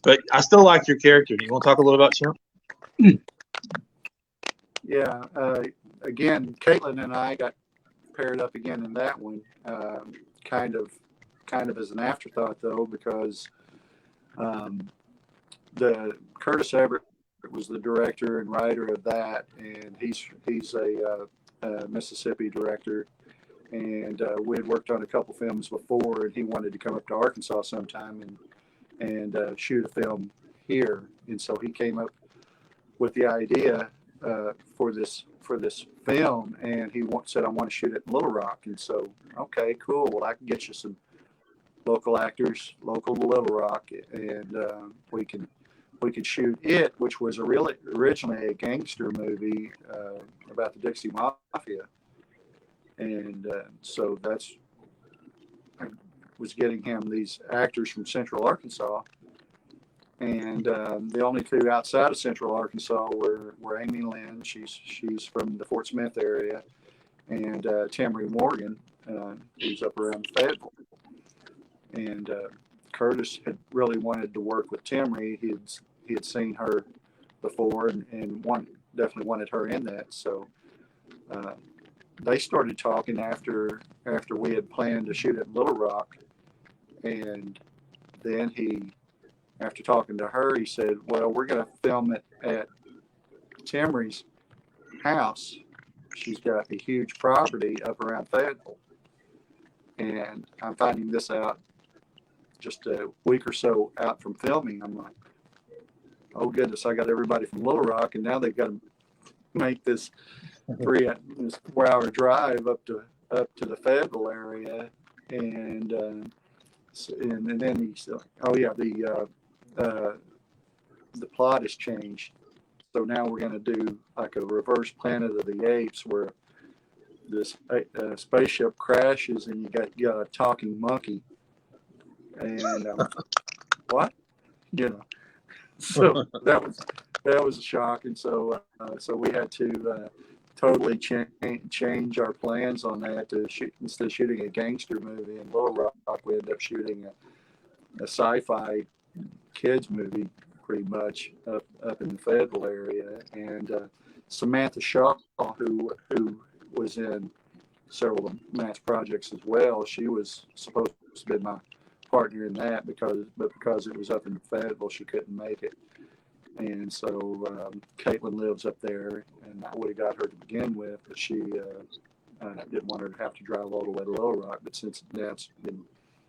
But I still liked your character. Do you want to talk a little about Chimp? Yeah. Again, Caitlin and I got paired up again in that one, kind of as an afterthought though, because the Curtis Everett was the director and writer of that, and he's a Mississippi director, and we had worked on a couple films before, and he wanted to come up to Arkansas sometime and shoot a film here, and so he came up with the idea for this film, and he said, I want to shoot it in Little Rock. And so, okay, cool. Well, I can get you some local actors, local to Little Rock, and we could shoot it, which was originally a gangster movie about the Dixie Mafia. And so I was getting him these actors from Central Arkansas. And the only two outside of Central Arkansas were Amy Lynn, she's from the Fort Smith area, and Tamry Morgan, who's up around Fayetteville. And Curtis had really wanted to work with Tamry. He had seen her before and definitely wanted her in that. So they started talking after we had planned to shoot at Little Rock, and then after talking to her, he said, well, we're going to film it at Tamry's house. She's got a huge property up around Fayetteville. And I'm finding this out just a week or so out from filming. I'm like, oh, goodness, I got everybody from Little Rock, and now they've got to make this 4-hour drive up to the Fayetteville area. And then he said, oh, yeah, the plot has changed. So now we're going to do like a reverse Planet of the Apes where this spaceship crashes and you got a talking monkey. And what? So that was a shock. And so we had to totally change our plans on that to shoot. Instead of shooting a gangster movie in Little Rock, we ended up shooting a sci-fi kids movie pretty much up in the Fayetteville area. And Samantha Shaw, who was in several of Matt's projects as well, she was supposed to be my partner in that, because it was up in Fayetteville, she couldn't make it. And so Caitlin lives up there, and I would have got her to begin with, but she didn't want her to have to drive all the way to Little Rock. But since that's been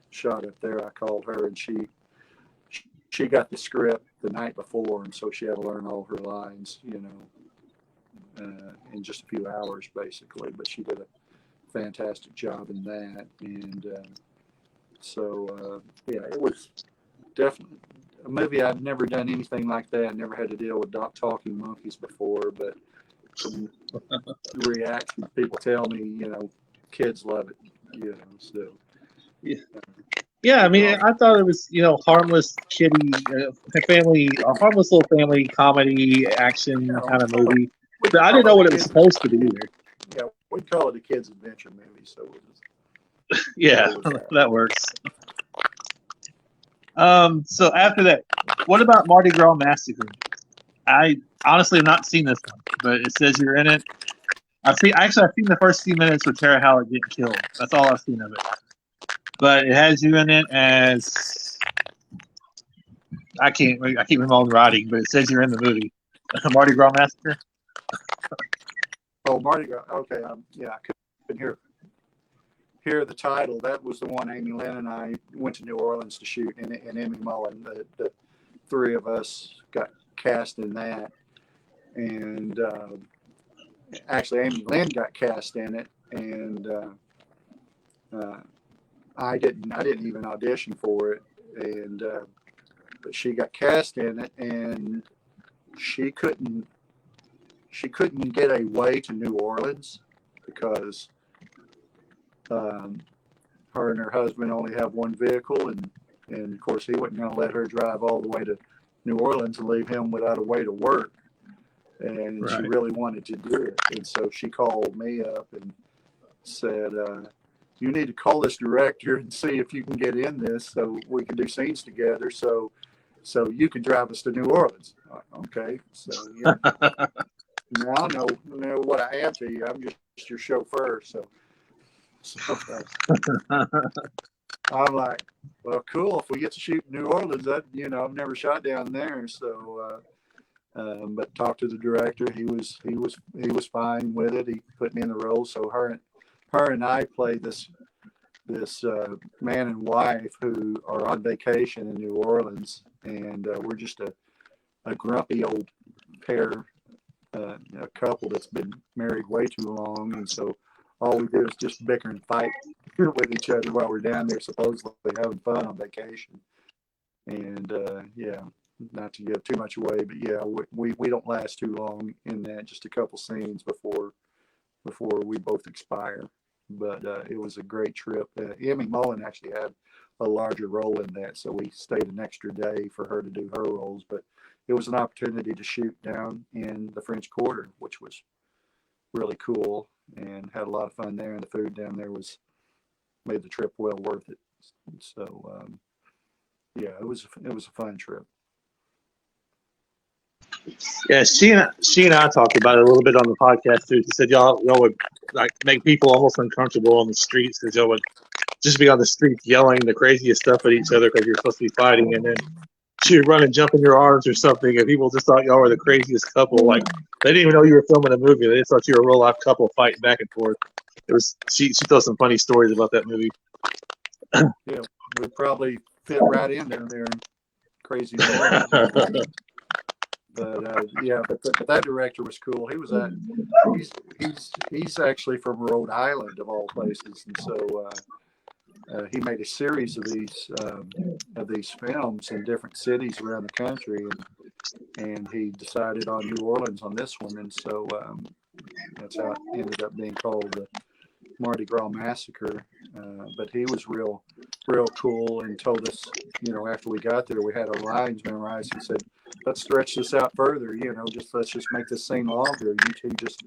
shot up there, I called her, and she got the script the night before, and so she had to learn all her lines, in just a few hours, basically. But she did a fantastic job in that. And yeah, it was definitely a movie. I've never done anything like that. Never had to deal with talking monkeys before, but from the reactions, people tell me, kids love it, so. Yeah. Yeah, I mean, I thought it was, harmless kiddie, a harmless little family comedy action kind of movie. But I didn't know what it was supposed to be either. Yeah, we call it a kids' adventure movie, so it was, yeah, that works. So after that, what about Mardi Gras Massacre? I honestly have not seen this one, but it says you're in it. I've seen the first few minutes with Tara Howard getting killed. That's all I've seen of it. But it has you in it as I can't remember all the writing, but it says you're in the movie. Mardi Gras Massacre. Oh, Mardi Gras. Okay, yeah, I couldn't hear the title. That was the one Amy Lynn and I went to New Orleans to shoot, and Emmy Mullen. The three of us got cast in that, and actually Amy Lynn got cast in it, and I didn't even audition for it, and but she got cast in it, and she couldn't get away to New Orleans because her and her husband only have one vehicle, and of course he wasn't going to let her drive all the way to New Orleans and leave him without a way to work, and right. She really wanted to do it, and so she called me up and said, you need to call this director and see if you can get in this so we can do scenes together, so you can drive us to New Orleans. Okay, so yeah. Now I know what I am to you. I'm just your chauffeur, so I'm like, well, cool. If we get to shoot in New Orleans, that I've never shot down there, so but talked to the director. He was fine with it. He put me in the role. So her and I played this man and wife who are on vacation in New Orleans, and we're just a grumpy old pair a couple that's been married way too long, and so all we do is just bicker and fight with each other while we're down there, supposedly having fun on vacation. And yeah, not to give too much away, but yeah, we don't last too long in that. Just a couple scenes before we both expire. But it was a great trip. Emmy Mullen actually had a larger role in that, so we stayed an extra day for her to do her roles. But it was an opportunity to shoot down in the French Quarter, which was really cool, and had a lot of fun there. And the food down there made the trip well worth it. So yeah, it was a fun trip. Yeah, she and I talked about it a little bit on the podcast too. She said y'all would like make people almost uncomfortable on the streets because y'all would just be on the streets yelling the craziest stuff at each other because you're supposed to be fighting, and then she would run and jump in your arms or something, and people just thought y'all were the craziest couple. Like they didn't even know you were filming a movie; they just thought you were a real life couple fighting back and forth. It was she told some funny stories about that movie. Yeah, we probably fit right in there and crazy. But yeah, but that director was cool. He was he's actually from Rhode Island of all places, and so he made a series of these films in different cities around the country, and he decided on New Orleans on this one, and so that's how it ended up being called the Mardi Gras Massacre. But he was real cool and told us, after we got there, we had our lines memorized. He said, let's stretch this out further, let's just make this scene longer. You two just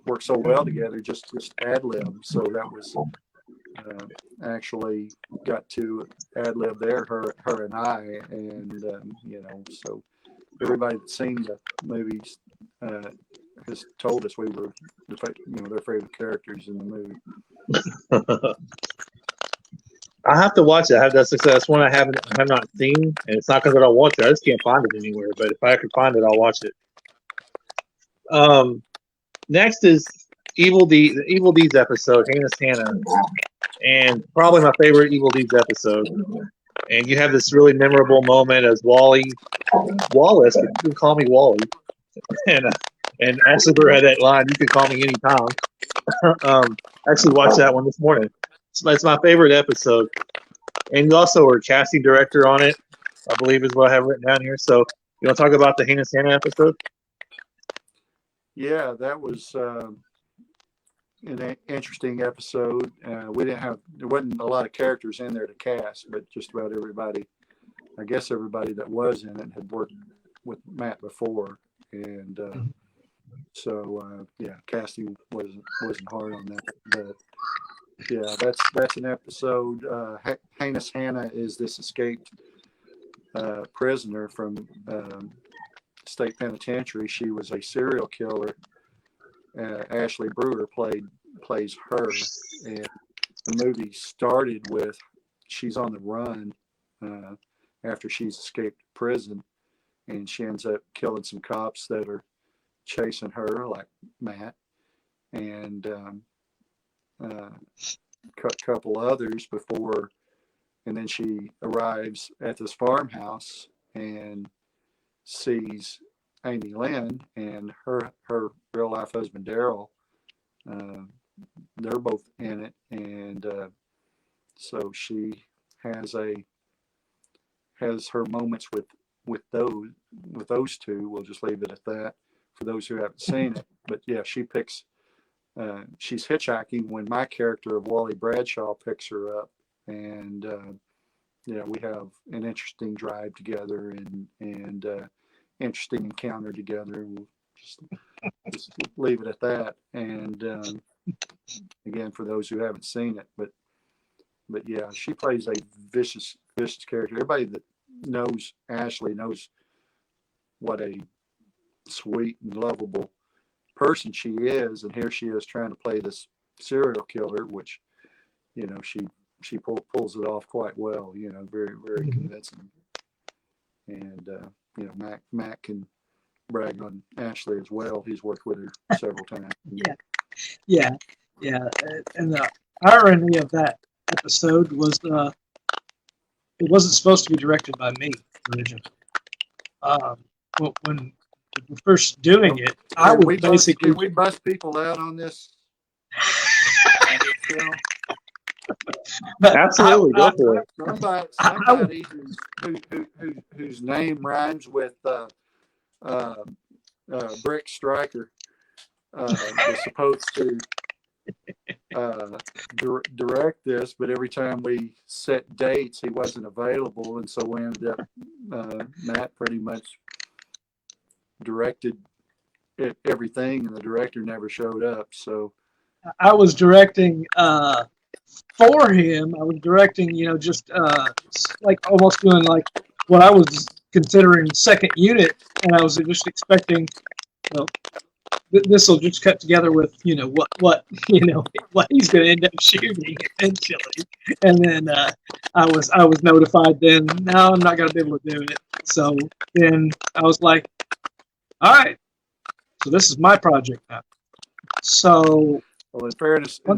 work so well together, just ad lib. So that was actually got to ad lib there, her and I, and so everybody that's seen the movies has told us we were their favorite characters in the movie. I have to watch it. That's one I have not seen, and it's not because I don't watch it. I just can't find it anywhere. But if I could find it, I'll watch it. Next is the Evil Deeds episode, Hannah's Hannah, and probably my favorite Evil Deeds episode. And you have this really memorable moment as Wallace. You can call me Wally, and Ashley Burr had that line, "You can call me anytime." I actually watched that one this morning. It's my favorite episode. And you also were casting director on it, I believe is what I have written down here. So you want to talk about the Hannah Santa episode? Yeah, that was an interesting episode. There wasn't a lot of characters in there to cast, but just about everybody, I guess everybody that was in it had worked with Matt before. And so casting wasn't hard on that. But yeah, that's an episode. Hannah's Hannah is this escaped prisoner from state penitentiary. She was a serial killer. Ashley Brewer plays her, and the movie started with she's on the run after she's escaped prison, and she ends up killing some cops that are chasing her, like Matt, and a couple others before, and then she arrives at this farmhouse and sees Amy Lynn and her real life husband Daryl. They're both in it, and so she has her moments with those two. We'll just leave it at that for those who haven't seen it. But yeah, she's hitchhiking when my character of Wally Bradshaw picks her up, and we have an interesting drive together and interesting encounter together. We'll just leave it at that. And again, for those who haven't seen it, but yeah, she plays a vicious character. Everybody that knows Ashley knows what a sweet and lovable person she is, and here she is trying to play this serial killer, which she pulls it off quite well. Very very convincing. And Matt can brag on Ashley as well. He's worked with her several times. Yeah. And the irony of that episode was it wasn't supposed to be directed by me originally. When first doing it, I Can was we basically. can we bust people out on this? film? Absolutely, go for it. Somebody whose name rhymes with Brick Striker was supposed to direct this, but every time we set dates, he wasn't available, and so we ended up Matt pretty much directed everything, and the director never showed up. So I was directing for him. I was directing, just like almost doing like what I was considering second unit, and I was just expecting, this will just cut together with what what he's going to end up shooting eventually. And then I was notified. Then no, I'm not going to be able to do it. So then I was like, all right, so this is my project now. So. Well, in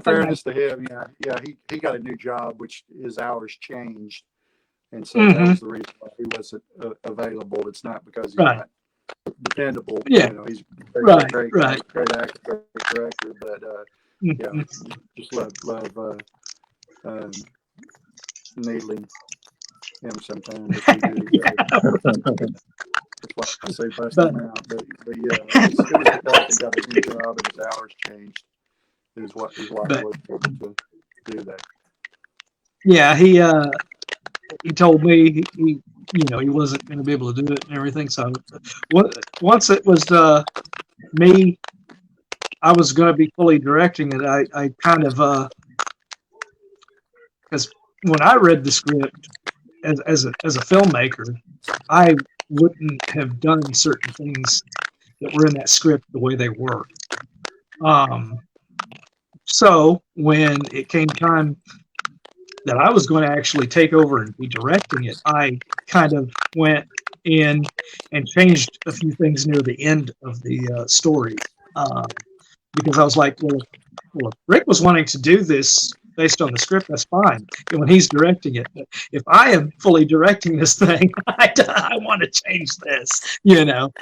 fairness to him, he got a new job, which his hours changed, and so that was the reason why he wasn't available. It's not because he's not dependable. Yeah, he's great actor, great director, but just love needling him sometimes. That's why I say bust him out. But yeah, it was because he got a new job and his hours changed. His wife was able to do that. Yeah, he told me he wasn't going to be able to do it and everything. So once it was me, I was going to be fully directing it. I kind of because when I read the script as a filmmaker, I wouldn't have done certain things that were in that script the way they were. So when it came time that I was going to actually take over and be directing it, I kind of went in and changed a few things near the end of the story, because I was like, well, if Rick was wanting to do this based on the script, that's fine. And when he's directing it, but if I am fully directing this thing, I want to change this,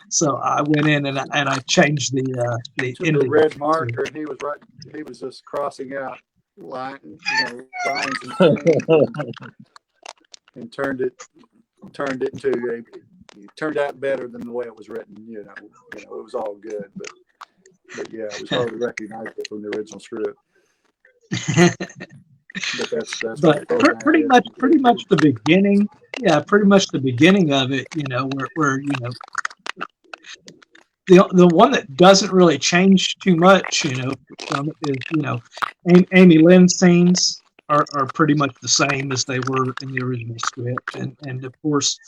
So I went in and I changed the ending. The red marker, and he was just crossing out lines and turned out better than the way it was written. It was all good, but yeah, it was hard to recognize it from the original script. But pretty much the beginning, pretty much the beginning of it, where the one that doesn't really change too much, from it is, Amy Lynn's scenes are pretty much the same as they were in the original script, and of course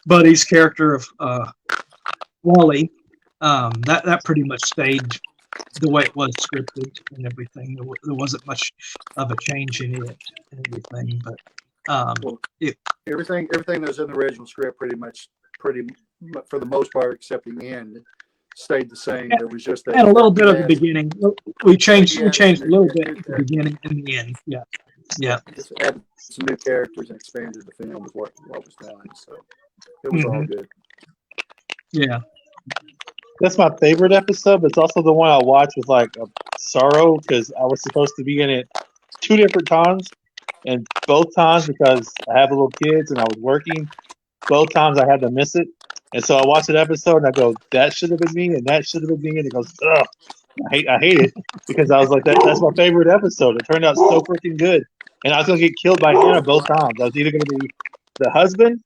Buddy's character of Wally, that pretty much stayed the way it was scripted and everything. There wasn't much of a change in it and everything, but everything that was in the original script pretty much for the most part, except the end, stayed the same. There was just and a little bit of the beginning. We changed a little bit at the beginning and the end. Yeah. Just added some new characters and expanded the film with what was done. So it was all good. Yeah. That's my favorite episode, but it's also the one I watched with like a sorrow because I was supposed to be in it 2 different times, and both times because I have little kids and I was working, both times I had to miss it. And so I watched that episode and I go, that should have been me and that should have been me. And it goes, ugh, I hate it because I was like, that's my favorite episode. It turned out so freaking good. And I was going to get killed by Hannah both times. I was either going to be the husband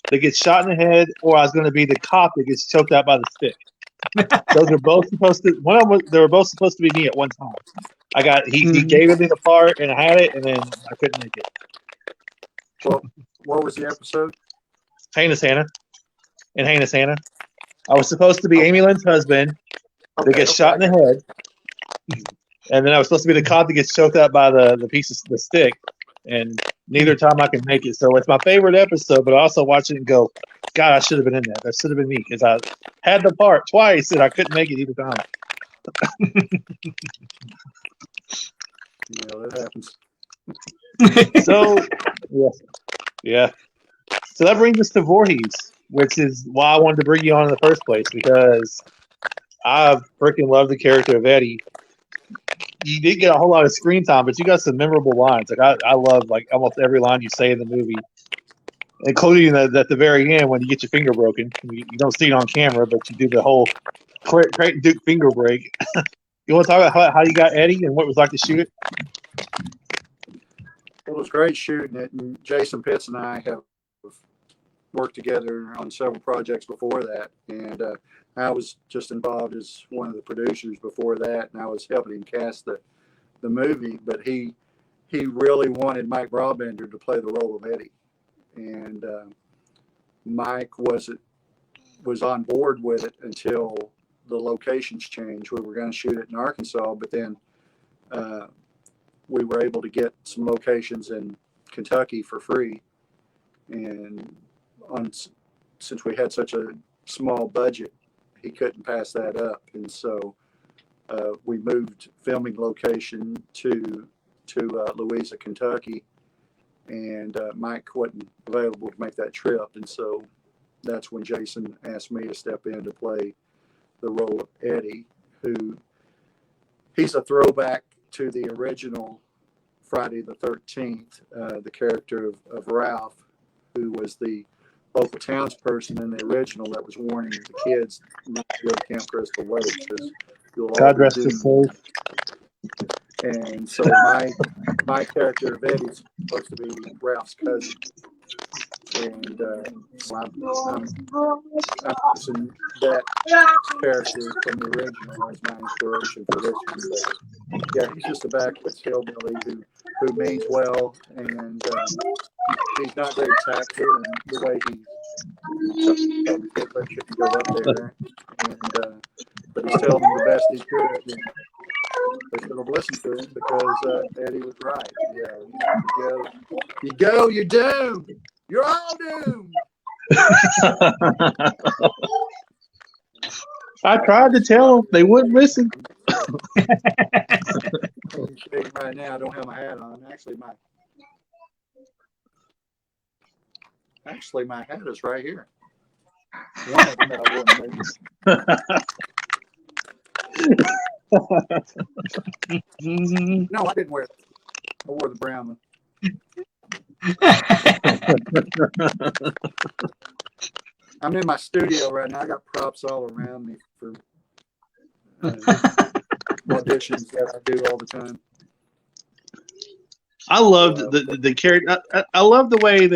that gets shot in the head, or I was going to be the cop that gets choked out by the stick. Those are both supposed to. They were both supposed to be me at one time. He gave me the part, and I had it, and then I couldn't make it. Well, what was the episode? Heinous Hannah. And Heinous Hannah. I was supposed to be Amy Lynn's husband that gets shot in the head, and then I was supposed to be the cop that gets choked out by the piece of the stick. And neither time I can make it. So it's my favorite episode, but I also watch it and go, God, I should have been in that. That should have been me because I had the part twice and I couldn't make it either time. Yeah, that happens. So, yeah. So that brings us to Voorhees. which is why I wanted to bring you on in the first place, because I freaking love the character of Eddie. You did get a whole lot of screen time, but you got some memorable lines. Like I love like almost every line you say in the movie, including at the very end when you get your finger broken. You don't see it on camera, but you do the whole Creighton Duke finger break. You want to talk about how you got Eddie and what it was like to shoot it? It was great shooting it, and Jason Pitts and I have worked together on several projects before that, and I was just involved as one of the producers before that, and I was helping him cast the movie, but he really wanted Mike Brabender to play the role of Eddie, and Mike was on board with it until the locations changed. We were going to shoot it in Arkansas, but then we were able to get some locations in Kentucky for free, and since we had such a small budget, he couldn't pass that up, and so we moved filming location to Louisa, Kentucky, and Mike wasn't available to make that trip, and so that's when Jason asked me to step in to play the role of Eddie, who he's a throwback to the original Friday the 13th, the character of Ralph, who was the local townsperson in the original that was warning the kids not to go to Camp Crystal Lake because you'll all God be rest his soul. And so my character of Eddie is supposed to be Ralph's cousin, and so I'm using that character from the original as my inspiration for this one. But yeah, he's just a backwoods hillbilly who means well, and he's not very tactful in the way he should go up there, and but he's telling them the best he could. And they're going to listen to him because Eddie was right. Yeah, you go, you're doomed. You're all doomed. I tried to tell them, they wouldn't listen. I'm shaking right now. I don't have my hat on. Actually, my hat is right here. One of them that I wouldn't No, I didn't wear it. I wore the brown one. I'm in my studio right now. I got props all around me for auditions that I do all the time. I loved the character. I love the way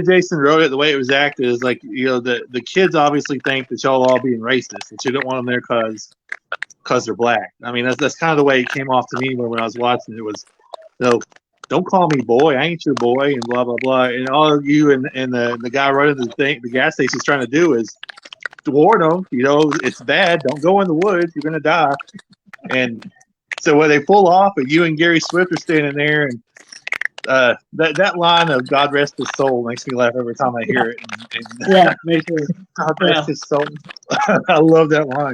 Jason wrote it, the way it was acted is like, the kids obviously think that y'all all being racist, that you don't want them there because they're black. I mean, that's kind of the way it came off to me when I was watching it. It was, don't call me boy, I ain't your boy, and blah blah blah. And all of you and the guy running the gas station is trying to do is to warn them, it's bad. Don't go in the woods, you're gonna die. And so when they pull off, and you and Gary Swift are standing there, and that line of "God rest his soul" makes me laugh every time I hear it. And Yeah, me too. God rest his soul. I love that line.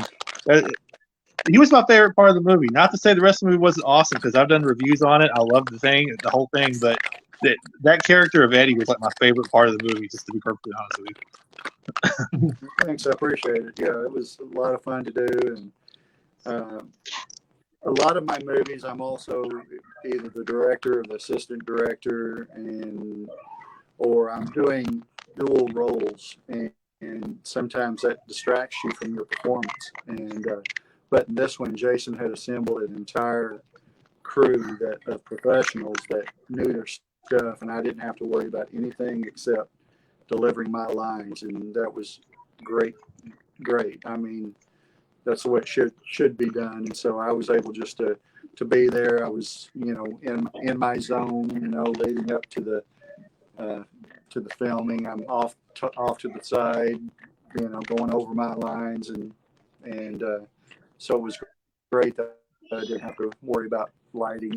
He was my favorite part of the movie. Not to say the rest of the movie wasn't awesome, because I've done reviews on it. I love the whole thing. But that character of Eddie was like my favorite part of the movie, just to be perfectly honest with you. Thanks, I appreciate it. Yeah, it was a lot of fun to do, and a lot of my movies, I'm also either the director or the assistant director, or I'm doing dual roles, and sometimes that distracts you from your performance. But in this one, Jason had assembled an entire crew of professionals that knew their stuff, and I didn't have to worry about anything except delivering my lines, and that was great. I mean, that's the way it should be done. And so I was able just to be there. I was, in my zone, leading up to the filming. I'm off to the side, going over my lines, and so it was great that I didn't have to worry about lighting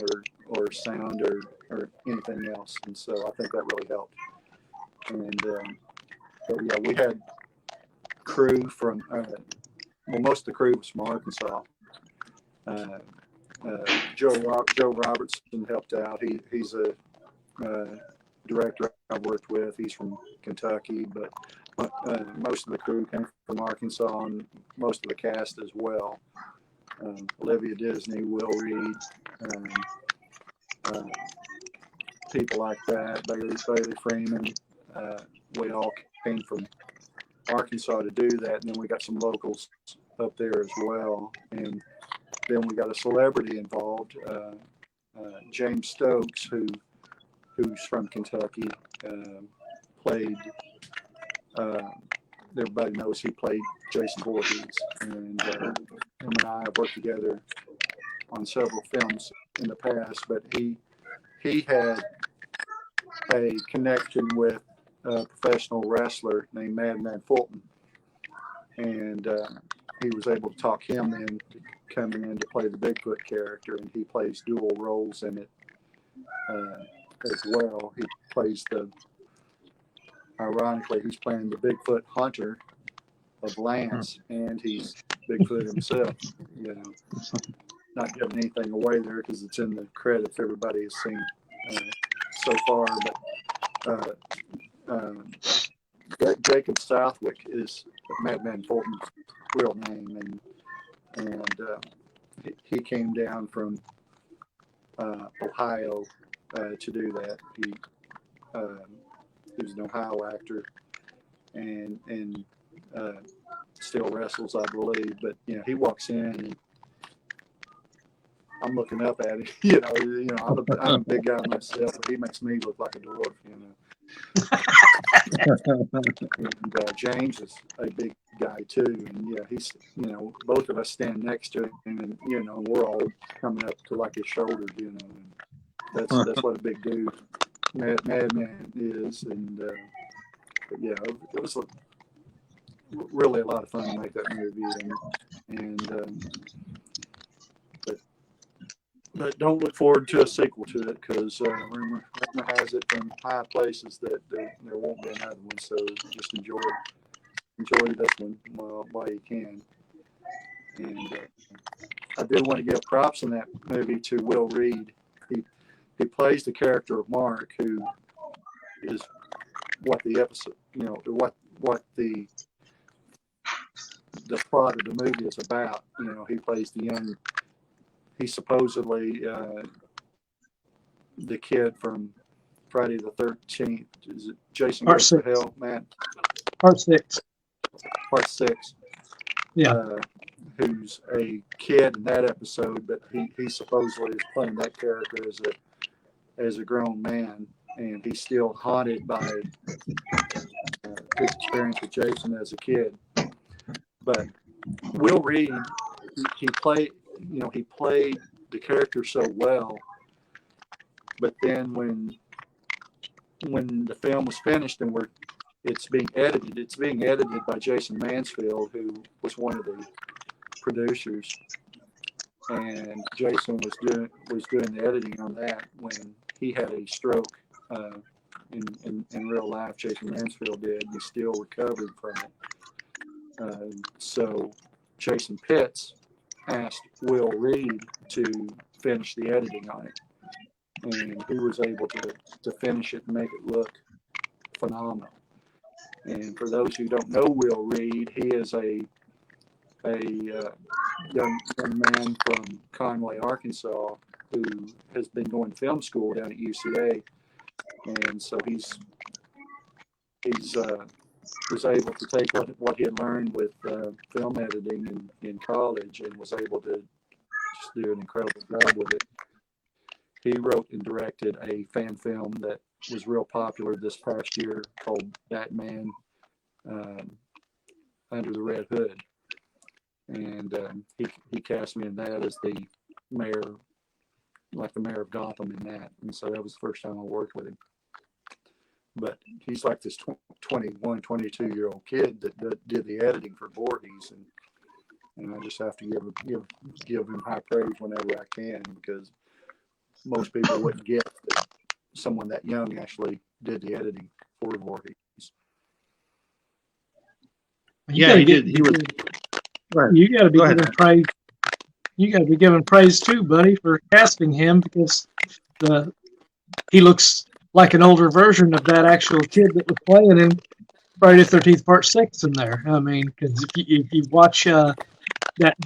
or sound or anything else. And so I think that really helped. And but yeah, we had crew from most of the crew was from Arkansas. Joe Robertson helped out. He's a director I worked with. He's from Kentucky, but most of the crew came from Arkansas, and most of the cast as well. Olivia Disney, Will Reed, people like that, Bailey Freeman. We all came from Arkansas to do that, and then we got some locals up there as well. And then we got a celebrity involved, James Stokes, who's from Kentucky, played. Everybody knows he played Jason Voorhees, and him and I have worked together on several films in the past. But he had a connection with a professional wrestler named Madman Fulton, and he was able to talk him into coming in to play the Bigfoot character, and he plays dual roles in it as well. He plays ironically, he's playing the Bigfoot hunter of Lance, and he's Bigfoot himself. You know, not giving anything away there because it's in the credits everybody has seen so far. But Jacob Southwick is Madman Fulton's real name, and he came down from Ohio to do that. He was an Ohio actor and still wrestles, I believe. But you know, he walks in and I'm looking up at him. I'm a big guy myself, but he makes me look like a dwarf. And James is a big guy too, and yeah, he's both of us stand next to him, and we're all coming up to like his shoulders. And that's what a big dude Madman is, and but yeah, it was really a lot of fun to make that movie, but don't look forward to a sequel to it because rumor has it from high places that there won't be another one. So just enjoy this one while you can. And I did want to give props in that movie to Will Reed. He plays the character of Mark, who is what the episode, what the plot of the movie is about. He plays the young. He's supposedly the kid from Friday the 13th. Is it Jason Goes to Hell, Matt? Part 6. Part 6. Yeah. Who's a kid in that episode, but he supposedly is playing that character as a grown man, and he's still haunted by his experience with Jason as a kid. But Will Reed, he played the character so well, but then when the film was finished and it's being edited by Jason Mansfield, who was one of the producers, and Jason was doing the editing on that when he had a stroke in real life. Jason Mansfield did. He still recovered from it. So Jason Pitts asked Will Reed to finish the editing on it, and he was able to finish it and make it look phenomenal. And for those who don't know Will Reed, he is a young man from Conway, Arkansas, who has been going to film school down at UCA, and so he's was able to take what he had learned with film editing in college and was able to just do an incredible job with it. He wrote and directed a fan film that was real popular this past year called Batman Under the Red Hood. And he cast me in that as the mayor, like the mayor of Gotham in that. And so that was the first time I worked with him. But he's like this 21, 22-year-old kid that did the editing for Voorhees, and I just have to give him high praise whenever I can, because most people wouldn't get that someone that young actually did the editing for Voorhees. Yeah, he did. He was. You got to be giving praise. You got to be giving praise too, buddy, for casting him, because he looks like an older version of that actual kid that was playing in Friday the 13th Part 6 in there. I mean, because if you watch that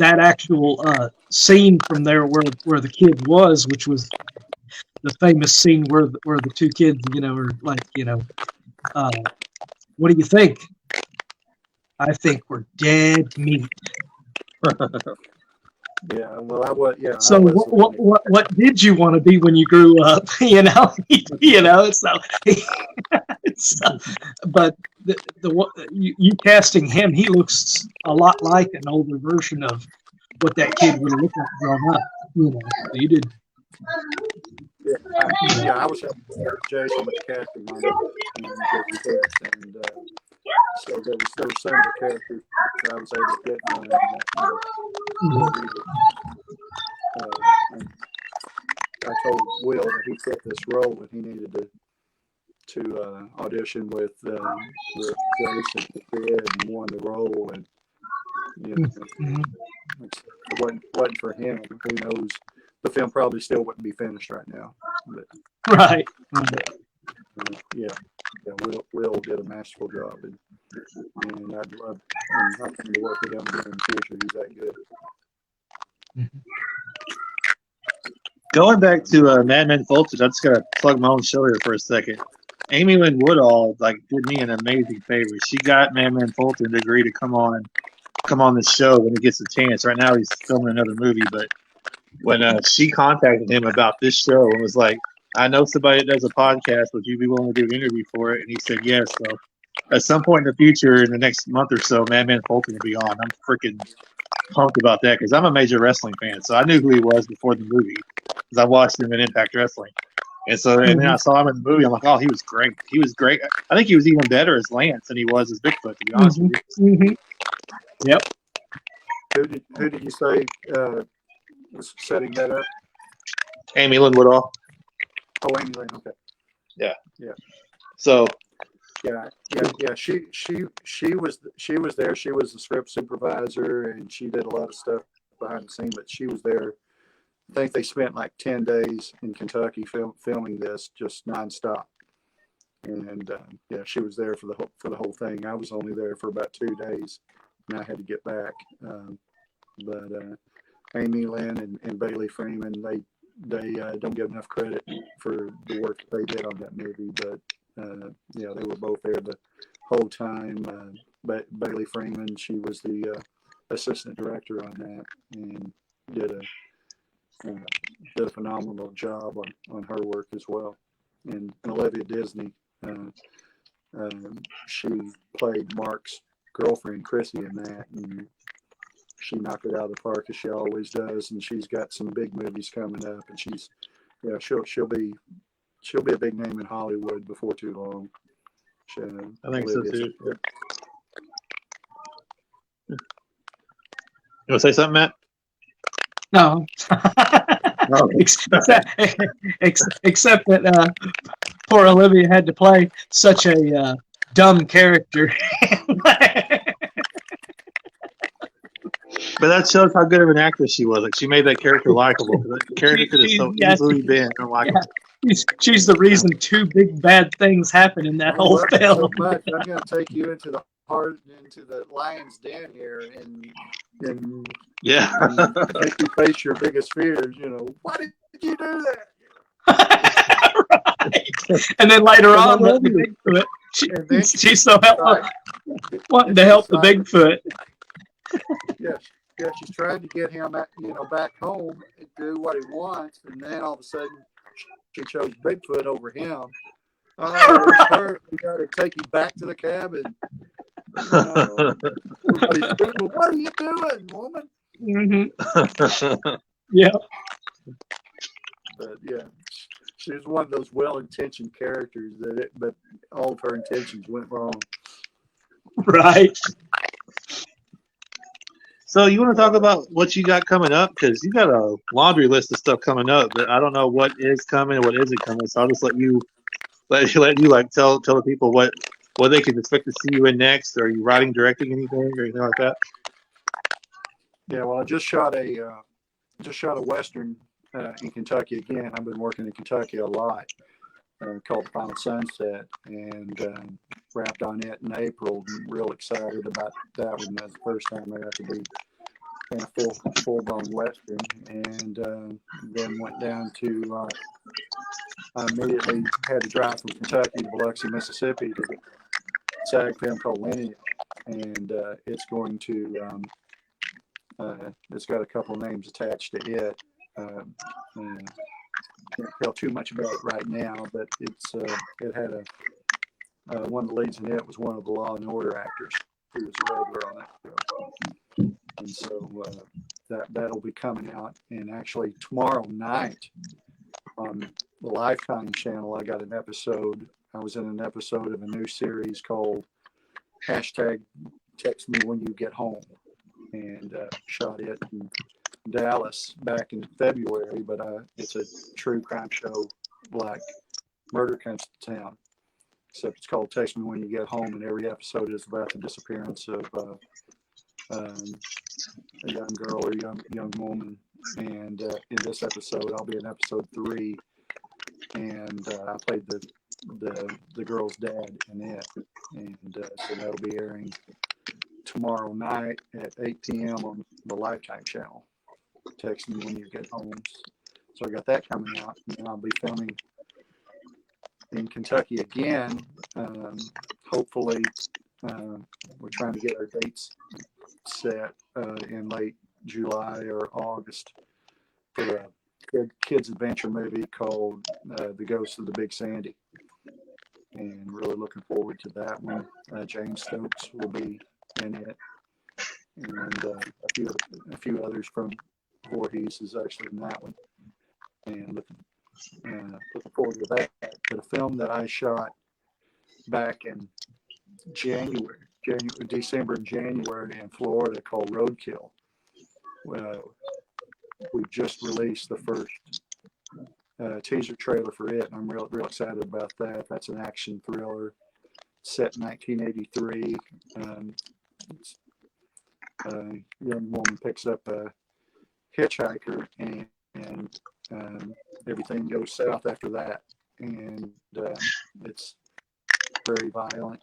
actual scene from there where the kid was, which was the famous scene where the two kids, are like, what do you think? I think we're dead meat. Yeah, well, I was. Yeah, So I was the one. what did you want to be when you grew up? So, but you casting him, he looks a lot like an older version of what that kid would have looked like growing up. So you did. I was helping Jason with the casting on it, and so there was some of the characters that I was able to get on and I told Will that he fit this role and he needed to audition with Jason and won the role, and it wasn't for him. Who knows? The film probably still wouldn't be finished right now. But, right. Will did a masterful job, and I'd love to work with him again in the future. He's that good. Going back to Madman Fulton, I just gotta plug my own show here for a second. Amy Lynn Woodall did me an amazing favor. She got Madman Fulton to agree to come on this show when he gets a chance. Right now he's filming another movie, but when she contacted him about this show and was like, I know somebody that does a podcast, would you be willing to do an interview for it? And he said yes. So at some point in the future, in the next month or so, Madman Fulton will be on. I'm freaking pumped about that because I'm a major wrestling fan. So I knew who he was before the movie because I watched him in Impact Wrestling. And so, and then I saw him in the movie. I'm like, oh, he was great. He was great. I think he was even better as Lance than he was as Bigfoot, to be honest with you. Yep. Who did you say was setting that up? Amy Lynn Woodall. Oh, Amy Lynn. Okay. Yeah. So. Yeah. She was there. She was the script supervisor, and she did a lot of stuff behind the scenes. But she was there. I think they spent like 10 days in Kentucky filming this just nonstop. And she was there for the whole thing. I was only there for about 2 days, and I had to get back. But Amy Lynn and Bailey Freeman, they don't give enough credit for the work they did on that movie. But they were both there the whole time. Bailey Freeman, she was the assistant director on that, and did a phenomenal job on her work as well. And Olivia Disney, she played Mark's girlfriend Chrissy in that, and she knocked it out of the park as she always does. And she's got some big movies coming up, and she'll be a big name in Hollywood before too long. I think so too. Yeah. You want to say something, Matt? No. except that poor Olivia had to play such a dumb character. But that shows how good of an actress she was. Like, she made that character likable. That character could have so easily been unlikable. She's the reason 2 big bad things happen in that whole film. So much. I'm going to take you into the lion's den here, and make you face your biggest fears. Why did you do that? Right. And then later on, the Bigfoot. She's so wanting to help the Bigfoot. Yes. Yeah, she's trying to get him back home and do what he wants, and then all of a sudden she chose Bigfoot over him. Oh, we got to take you back to the cabin. What are you doing, woman? Mm-hmm. Yeah. But yeah, she was one of those well-intentioned characters but all of her intentions went wrong. Right. So you want to talk about what you got coming up? Because you got a laundry list of stuff coming up, but I don't know what is coming and what isn't coming. So I'll just let you tell the people what they can expect to see you in next. Are you writing, directing anything or anything like that? Yeah, well, I just shot a Western in Kentucky again. I've been working in Kentucky a lot, called The Final Sunset, and wrapped on it in April. I'm real excited about that one. That's the first time I got to be in a full-blown Western, and then went down to, I immediately had to drive from Kentucky to Biloxi, Mississippi to the SAG film called Lineal, and it's going to, it's got a couple of names attached to it. Can't tell too much about it right now, but it's it had one of the leads in it was one of the Law and Order actors who was a regular on that show, and so that'll be coming out. And actually tomorrow night on the Lifetime channel, I got an episode. I was in an episode of a new series called hashtag Text Me When You Get Home, and shot it in Dallas back in February, but it's a true crime show like Murder Comes to Town, except it's called Text Me When You Get Home, and every episode is about the disappearance of a young girl or young woman. And in this episode, I'll be in episode 3, and I played the girl's dad in it, and so that'll be airing tomorrow night at 8 p.m. on the Lifetime channel. Text Me When You Get Home. So I got that coming out, and I'll be filming in Kentucky again. Hopefully, we're trying to get our dates set in late July or August for a kids adventure movie called The Ghost of the Big Sandy, and really looking forward to that one. James Stokes will be in it, and a few others from Voorhees is actually in that one, and looking forward to that. But a film that I shot back in December and January in Florida called Roadkill. We just released the first teaser trailer for it, and I'm real excited about that. That's an action thriller set in 1983. A young woman picks up a hitchhiker, and everything goes south after that, and it's very violent.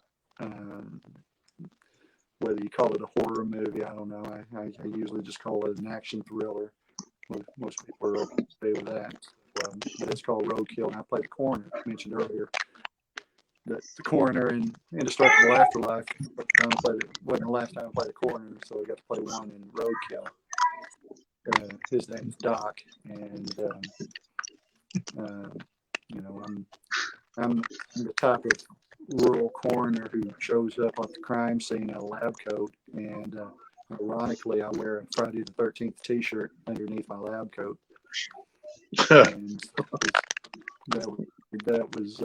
Whether you call it a horror movie, I don't know. I usually just call it an action thriller. Most people are okay with that. But it's called Roadkill, and I played the coroner. I mentioned earlier that the coroner in Indestructible Afterlife wasn't the last time I played the coroner, so I got to play one in Roadkill. His name's Doc, and I'm the type of rural coroner who shows up at the crime scene in a lab coat, and ironically, I wear a Friday the 13th T-shirt underneath my lab coat. And that was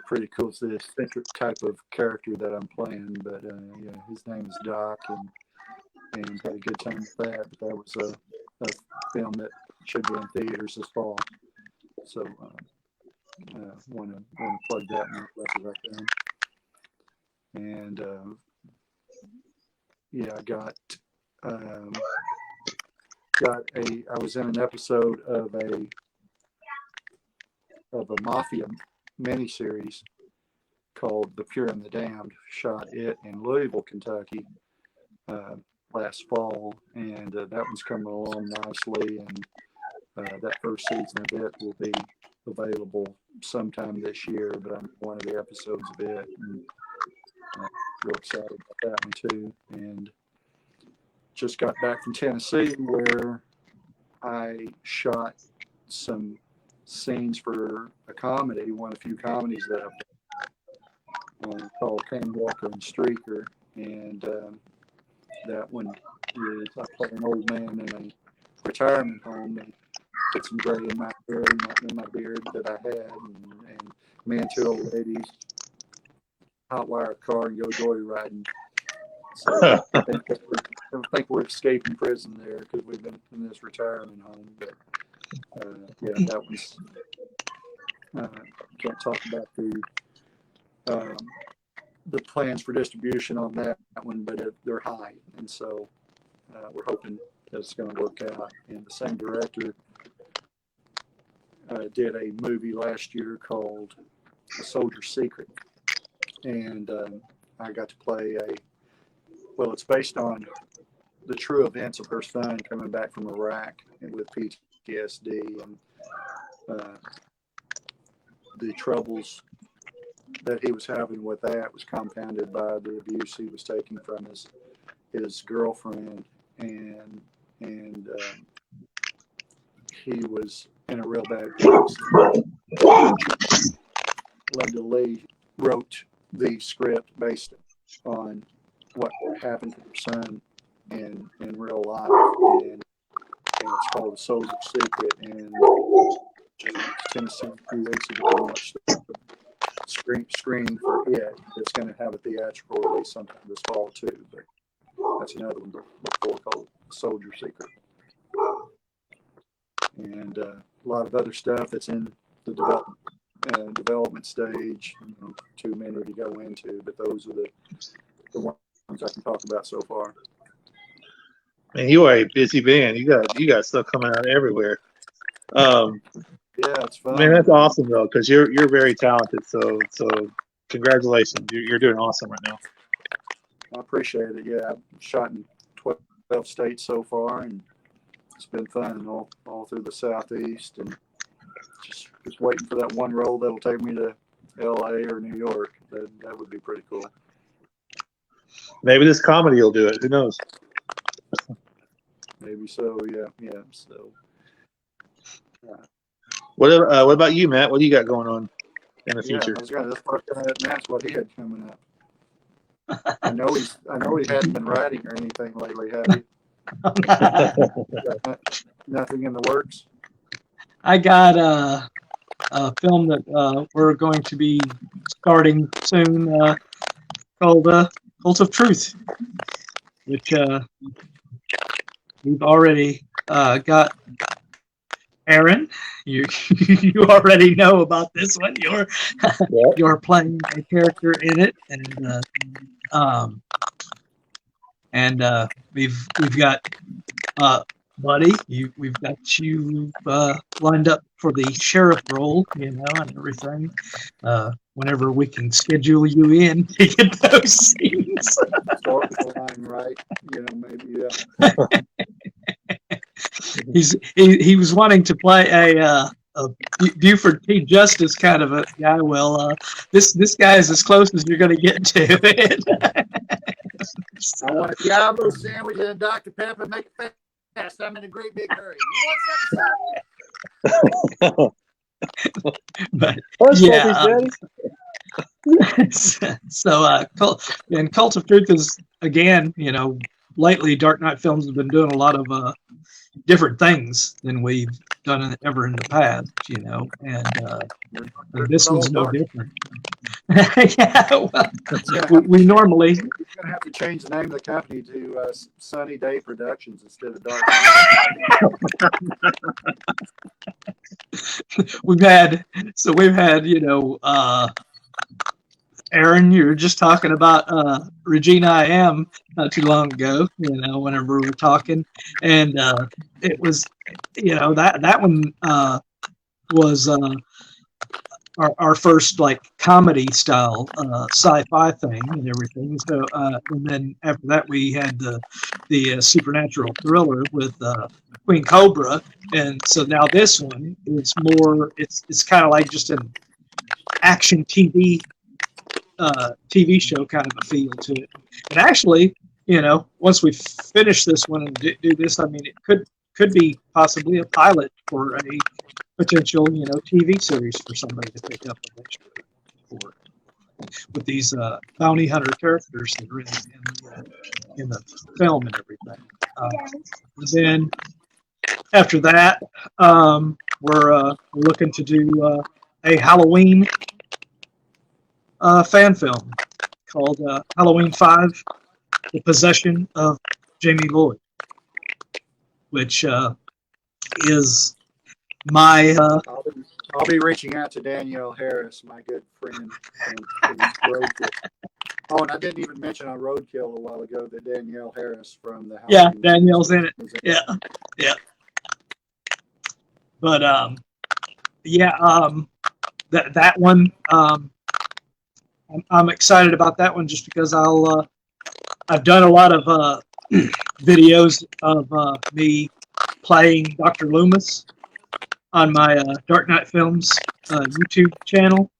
pretty cool. It's the eccentric type of character that I'm playing, but yeah, his name is Doc, and had a good time with that. But that was a film that should be in theaters this fall. So want to plug that one as much as I can. And yeah, I was in an episode of a mafia miniseries called The Pure and the Damned. Shot it in Louisville, Kentucky last fall, and that one's coming along nicely, and that first season of it will be available sometime this year, but I'm one of the episodes of it, and real excited about that one too. And just got back from Tennessee, where I shot some scenes for a comedy, one of the few comedies that I've done, called Kane Walker and Streaker, and that one is I play an old man in a retirement home and put some gray in my hair and in my beard that I had, and me and 2 old ladies hotwire a car and go joyriding. So I think we're escaping prison there because we've been in this retirement home. But yeah, that was can't talk about the plans for distribution on that one, but they're high, and so we're hoping that it's going to work out. And the same director did a movie last year called A Soldier's Secret, and I got to play it's based on the true events of her son coming back from Iraq and with PTSD, and the troubles that he was having with that was compounded by the abuse he was taking from his girlfriend, and he was in a real bad place. Linda Lee wrote the script based on what happened to her son in real life, and it's called A Soldier's Secret. And Tennessee 2 weeks ago launched the screen for it. It's going to have a theatrical release sometime this fall too, but that's another one before called Soldier's Secret. And a lot of other stuff that's in the development stage. Too many to go into, but those are the ones I can talk about so far. Man, you are a busy man. You got stuff coming out everywhere. Yeah, it's fun. Man, that's awesome though, because you're very talented. So congratulations. You're doing awesome right now. I appreciate it. Yeah, I've shot in 12 states so far, and it's been fun all through the Southeast, and just waiting for that one role that'll take me to LA or New York. That would be pretty cool. Maybe this comedy will do it. Who knows? Maybe so. Yeah. So. What about you, Matt? What do you got going on in the future? That's Matt's what he had coming up. I know he hasn't been writing or anything lately, have he? Nothing in the works. I got a film that we're going to be starting soon called Cult of Truth, which we've already got. Aaron, you already know about this one. You're playing a character in it, and we've got Buddy. We've got you lined up for the sheriff role, and everything. Whenever we can schedule you in to get those scenes. Right? Maybe. He was wanting to play a Buford T. Justice kind of a guy. Well, this guy is as close as you're going to get to it. I want a Diablo sandwich and a Dr. Pepper. Make it fast. I'm in a great big hurry. But yeah. So Cult of Truth is again, lately Dark Knight Films have been doing a lot of different things than we've done ever in the past, and this one's no different. Yeah, well, we normally. You're gonna have to change the name of the company to Sunny Day Productions instead of Dark. We've had, Aaron, you were just talking about Regina I Am not too long ago, whenever we were talking. And it was, that one was our first like comedy style sci-fi thing and everything. So and then after that we had the supernatural thriller with Queen Cobra, and so now this one is more. It's kind of like just an action TV show kind of a feel to it. And actually, once we finish this one and do this, I mean, it could be possibly a pilot for a potential, TV series for somebody to pick up eventually for with these bounty hunter characters that are in the film and everything. Then after that, we're looking to do a Halloween fan film called Halloween 5, The Possession of Jamie Lloyd, which is my... I'll be reaching out to Danielle Harris, my good friend. And oh, and I didn't even mention on Roadkill a while ago that Danielle Harris from the Halloween Danielle's in it. Yeah. But yeah, that one, I'm excited about that one just because I've done a lot of videos of me playing Dr. Loomis on my Dark Knight Films YouTube channel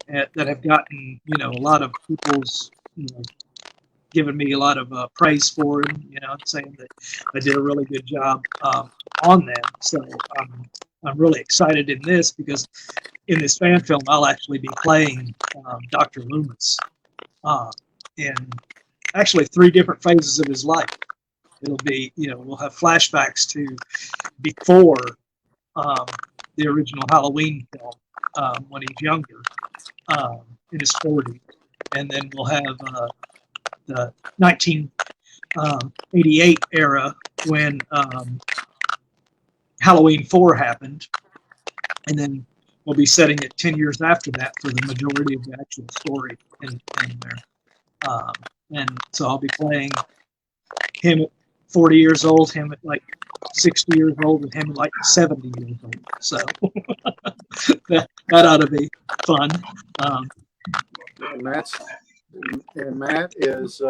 that have gotten, you know, a lot of people's, you know, giving me a lot of praise for him, you know, saying that I did a really good job on them. So I'm really excited in this because in this fan film, I'll actually be playing Dr. Loomis in actually 3 different phases of his life. It'll be, you know, we'll have flashbacks to before the original Halloween film when he's younger, in his 40s. And then we'll have the 1988 era when Halloween 4 happened. And then we'll be setting it 10 years after that for the majority of the actual story in there. And so I'll be playing him at 40 years old, him at like 60 years old, and him at like 70 years old. So that ought to be fun. Matt is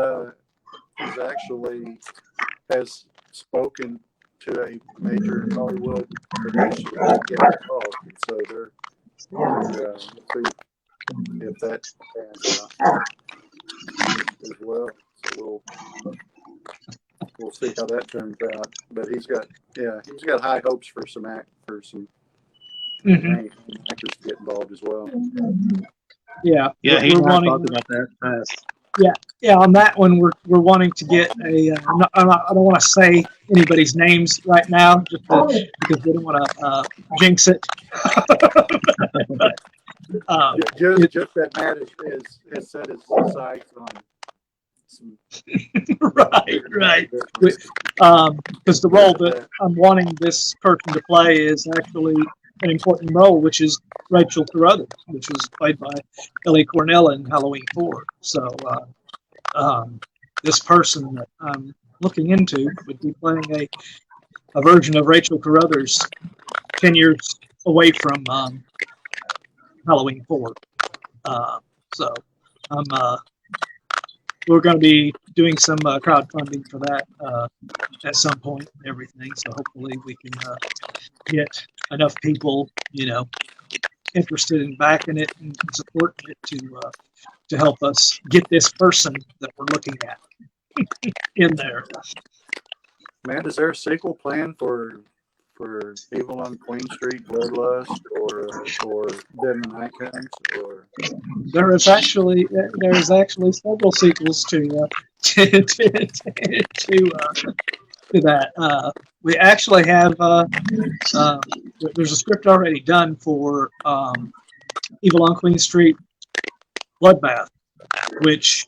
actually has spoken to a major Hollywood production to get involved, and so they're see if that pans out as well. So we'll see how that turns out. But he's got high hopes for some actors to get involved as well. Yeah, he's we're not wanting, talking about that fast. Yeah, on that one, we're wanting to get a. I don't want to say anybody's names right now, just because we don't want to jinx it. Just that Matt has set his sights on some. right. Because the role that I'm wanting this person to play is actually an important role, which is Rachel Carruthers, which was played by Ellie Cornell in Halloween 4. So this person that I'm looking into would be playing a version of Rachel Carruthers 10 years away from Halloween 4. So we're going to be doing some crowdfunding for that at some point and everything. So hopefully we can get enough people, you know, interested in backing it and supporting it to help us get this person that we're looking at in there. Matt, is there a sequel planned for Evil on Queen Street, Bloodlust, or Then the Night Comes? Or There's actually several sequels to that. We actually have there's a script already done for Evil on Queen Street, Bloodbath, which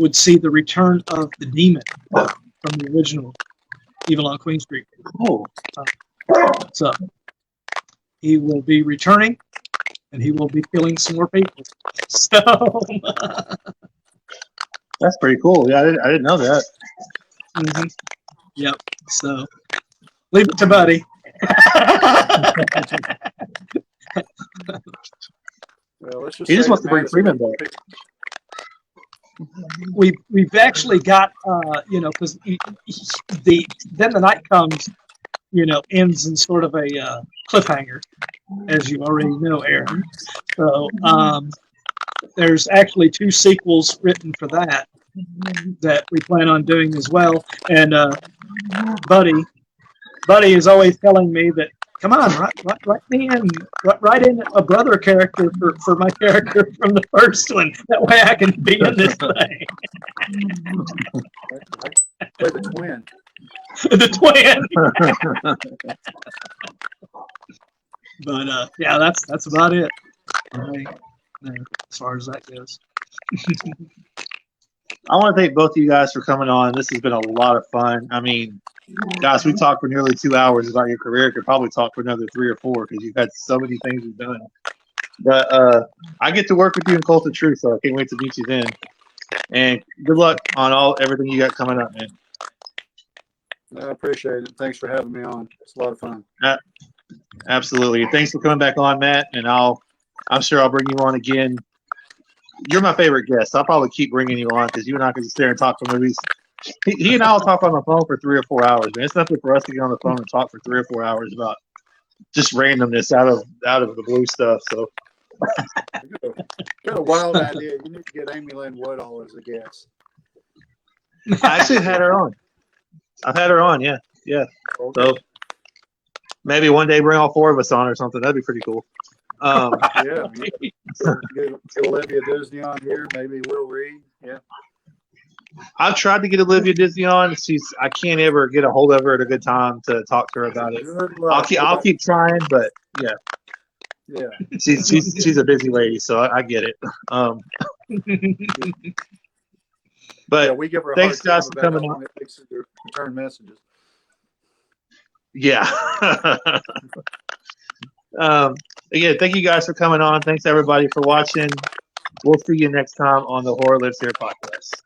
would see the return of the demon from the original Evil on Queen Street. Oh, So he will be returning, and he will be killing some more people. So that's pretty cool. Yeah, I didn't know that. mm-hmm. Yep. So leave it to Buddy. Well, let's just He just say wants that to bring Matt is Freeman back. We've actually got because Then the Night Comes, ends in sort of a cliffhanger, as you already know, Aaron. So there's actually 2 sequels written for that we plan on doing as well. And Buddy is always telling me that, come on, write in a brother character for my character from the first one. That way I can be in this thing. Play the twin. The twin. But yeah, that's about it. As far as that goes. I want to thank both of you guys for coming on. This has been a lot of fun. I mean, gosh, we talked for nearly 2 hours about your career. Could probably talk for another 3 or 4 because you've had so many things you've done. But I get to work with you in Cult of Truth, so I can't wait to meet you then. And good luck on everything you got coming up, man. I appreciate it. Thanks for having me on. It's a lot of fun. Absolutely. Thanks for coming back on, Matt. And I'm sure I'll bring you on again. You're my favorite guest. I'll probably keep bringing you on because you and I can sit there and talk for movies. He and I will talk on the phone for 3 or 4 hours, man. It's nothing for us to get on the phone and talk for 3 or 4 hours about just randomness out of the blue stuff. So Got a wild idea. You need to get Amy Lynn Woodall as a guest. I actually had her on. I've had her on, yeah. So maybe one day bring all 4 of us on or something. That'd be pretty cool. Yeah. Get Olivia Disney on here. Maybe Will Reed. Yeah. I've tried to get Olivia Disney on. I can't ever get a hold of her at a good time to talk to her about it. I'll keep trying, but yeah. Yeah. She's a busy lady, so I get it. But Yeah, we give her a thanks, hard guys, for coming on. It takes her to return messages. Yeah. Again, thank you guys for coming on. Thanks everybody for watching. We'll see you next time on the Horror Lives Here podcast.